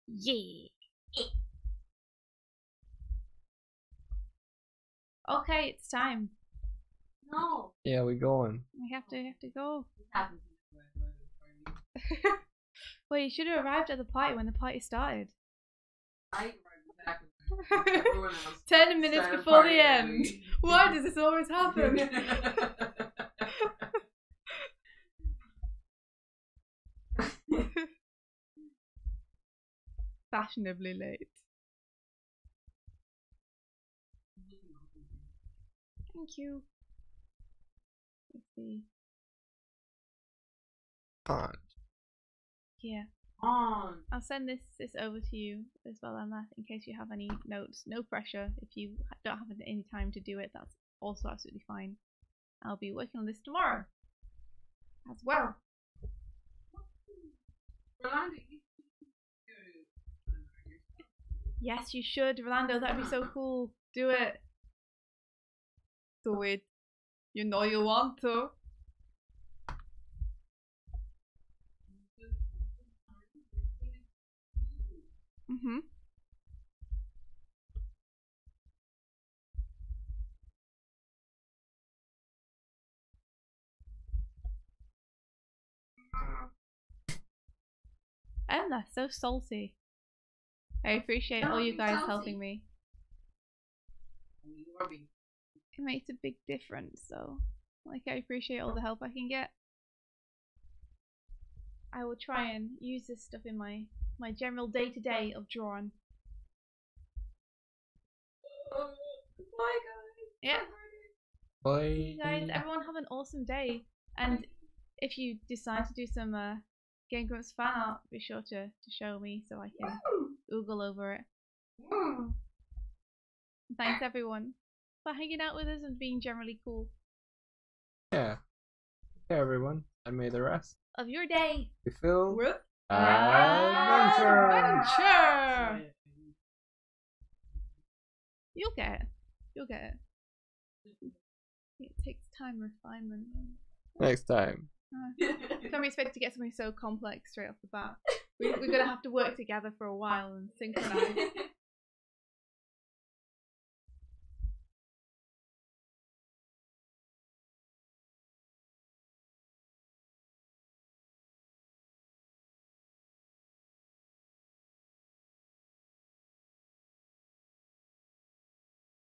Yeah. Okay, it's time. No. Yeah, we going. We have to go. This happens in the Well, you should have arrived at the party when the party started. I arrived exactly when everyone else 10 minutes started before party the end. early. Why does this always happen? Fashionably late. Thank you. Let's see. Pond. Yeah. On. I'll send this over to you as well, Emma, in case you have any notes. No pressure. If you don't have any time to do it, that's also absolutely fine. I'll be working on this tomorrow as well. Rolando, you Yes, you should, Rolando. That'd be so cool. Do it. Do it. You know you want to. Mhm. Emma, so salty. I appreciate all you guys helping me. You are being It makes a big difference, so like I appreciate all the help I can get. I will try and use this stuff in my general day-to-day of drawing. Bye, guys. Yeah. Bye. Guys, everyone have an awesome day. And if you decide to do some Game Grumps fan art, be sure to show me so I can oogle over it. Thanks everyone for hanging out with us and being generally cool. Yeah. Okay, everyone. And may the rest Of your day. be filled With adventure. adventure. You'll get it. You'll get it. It takes time refinement. Next time. Can't be expected to get something so complex straight off the bat. We're gonna have to work together for a while and synchronize.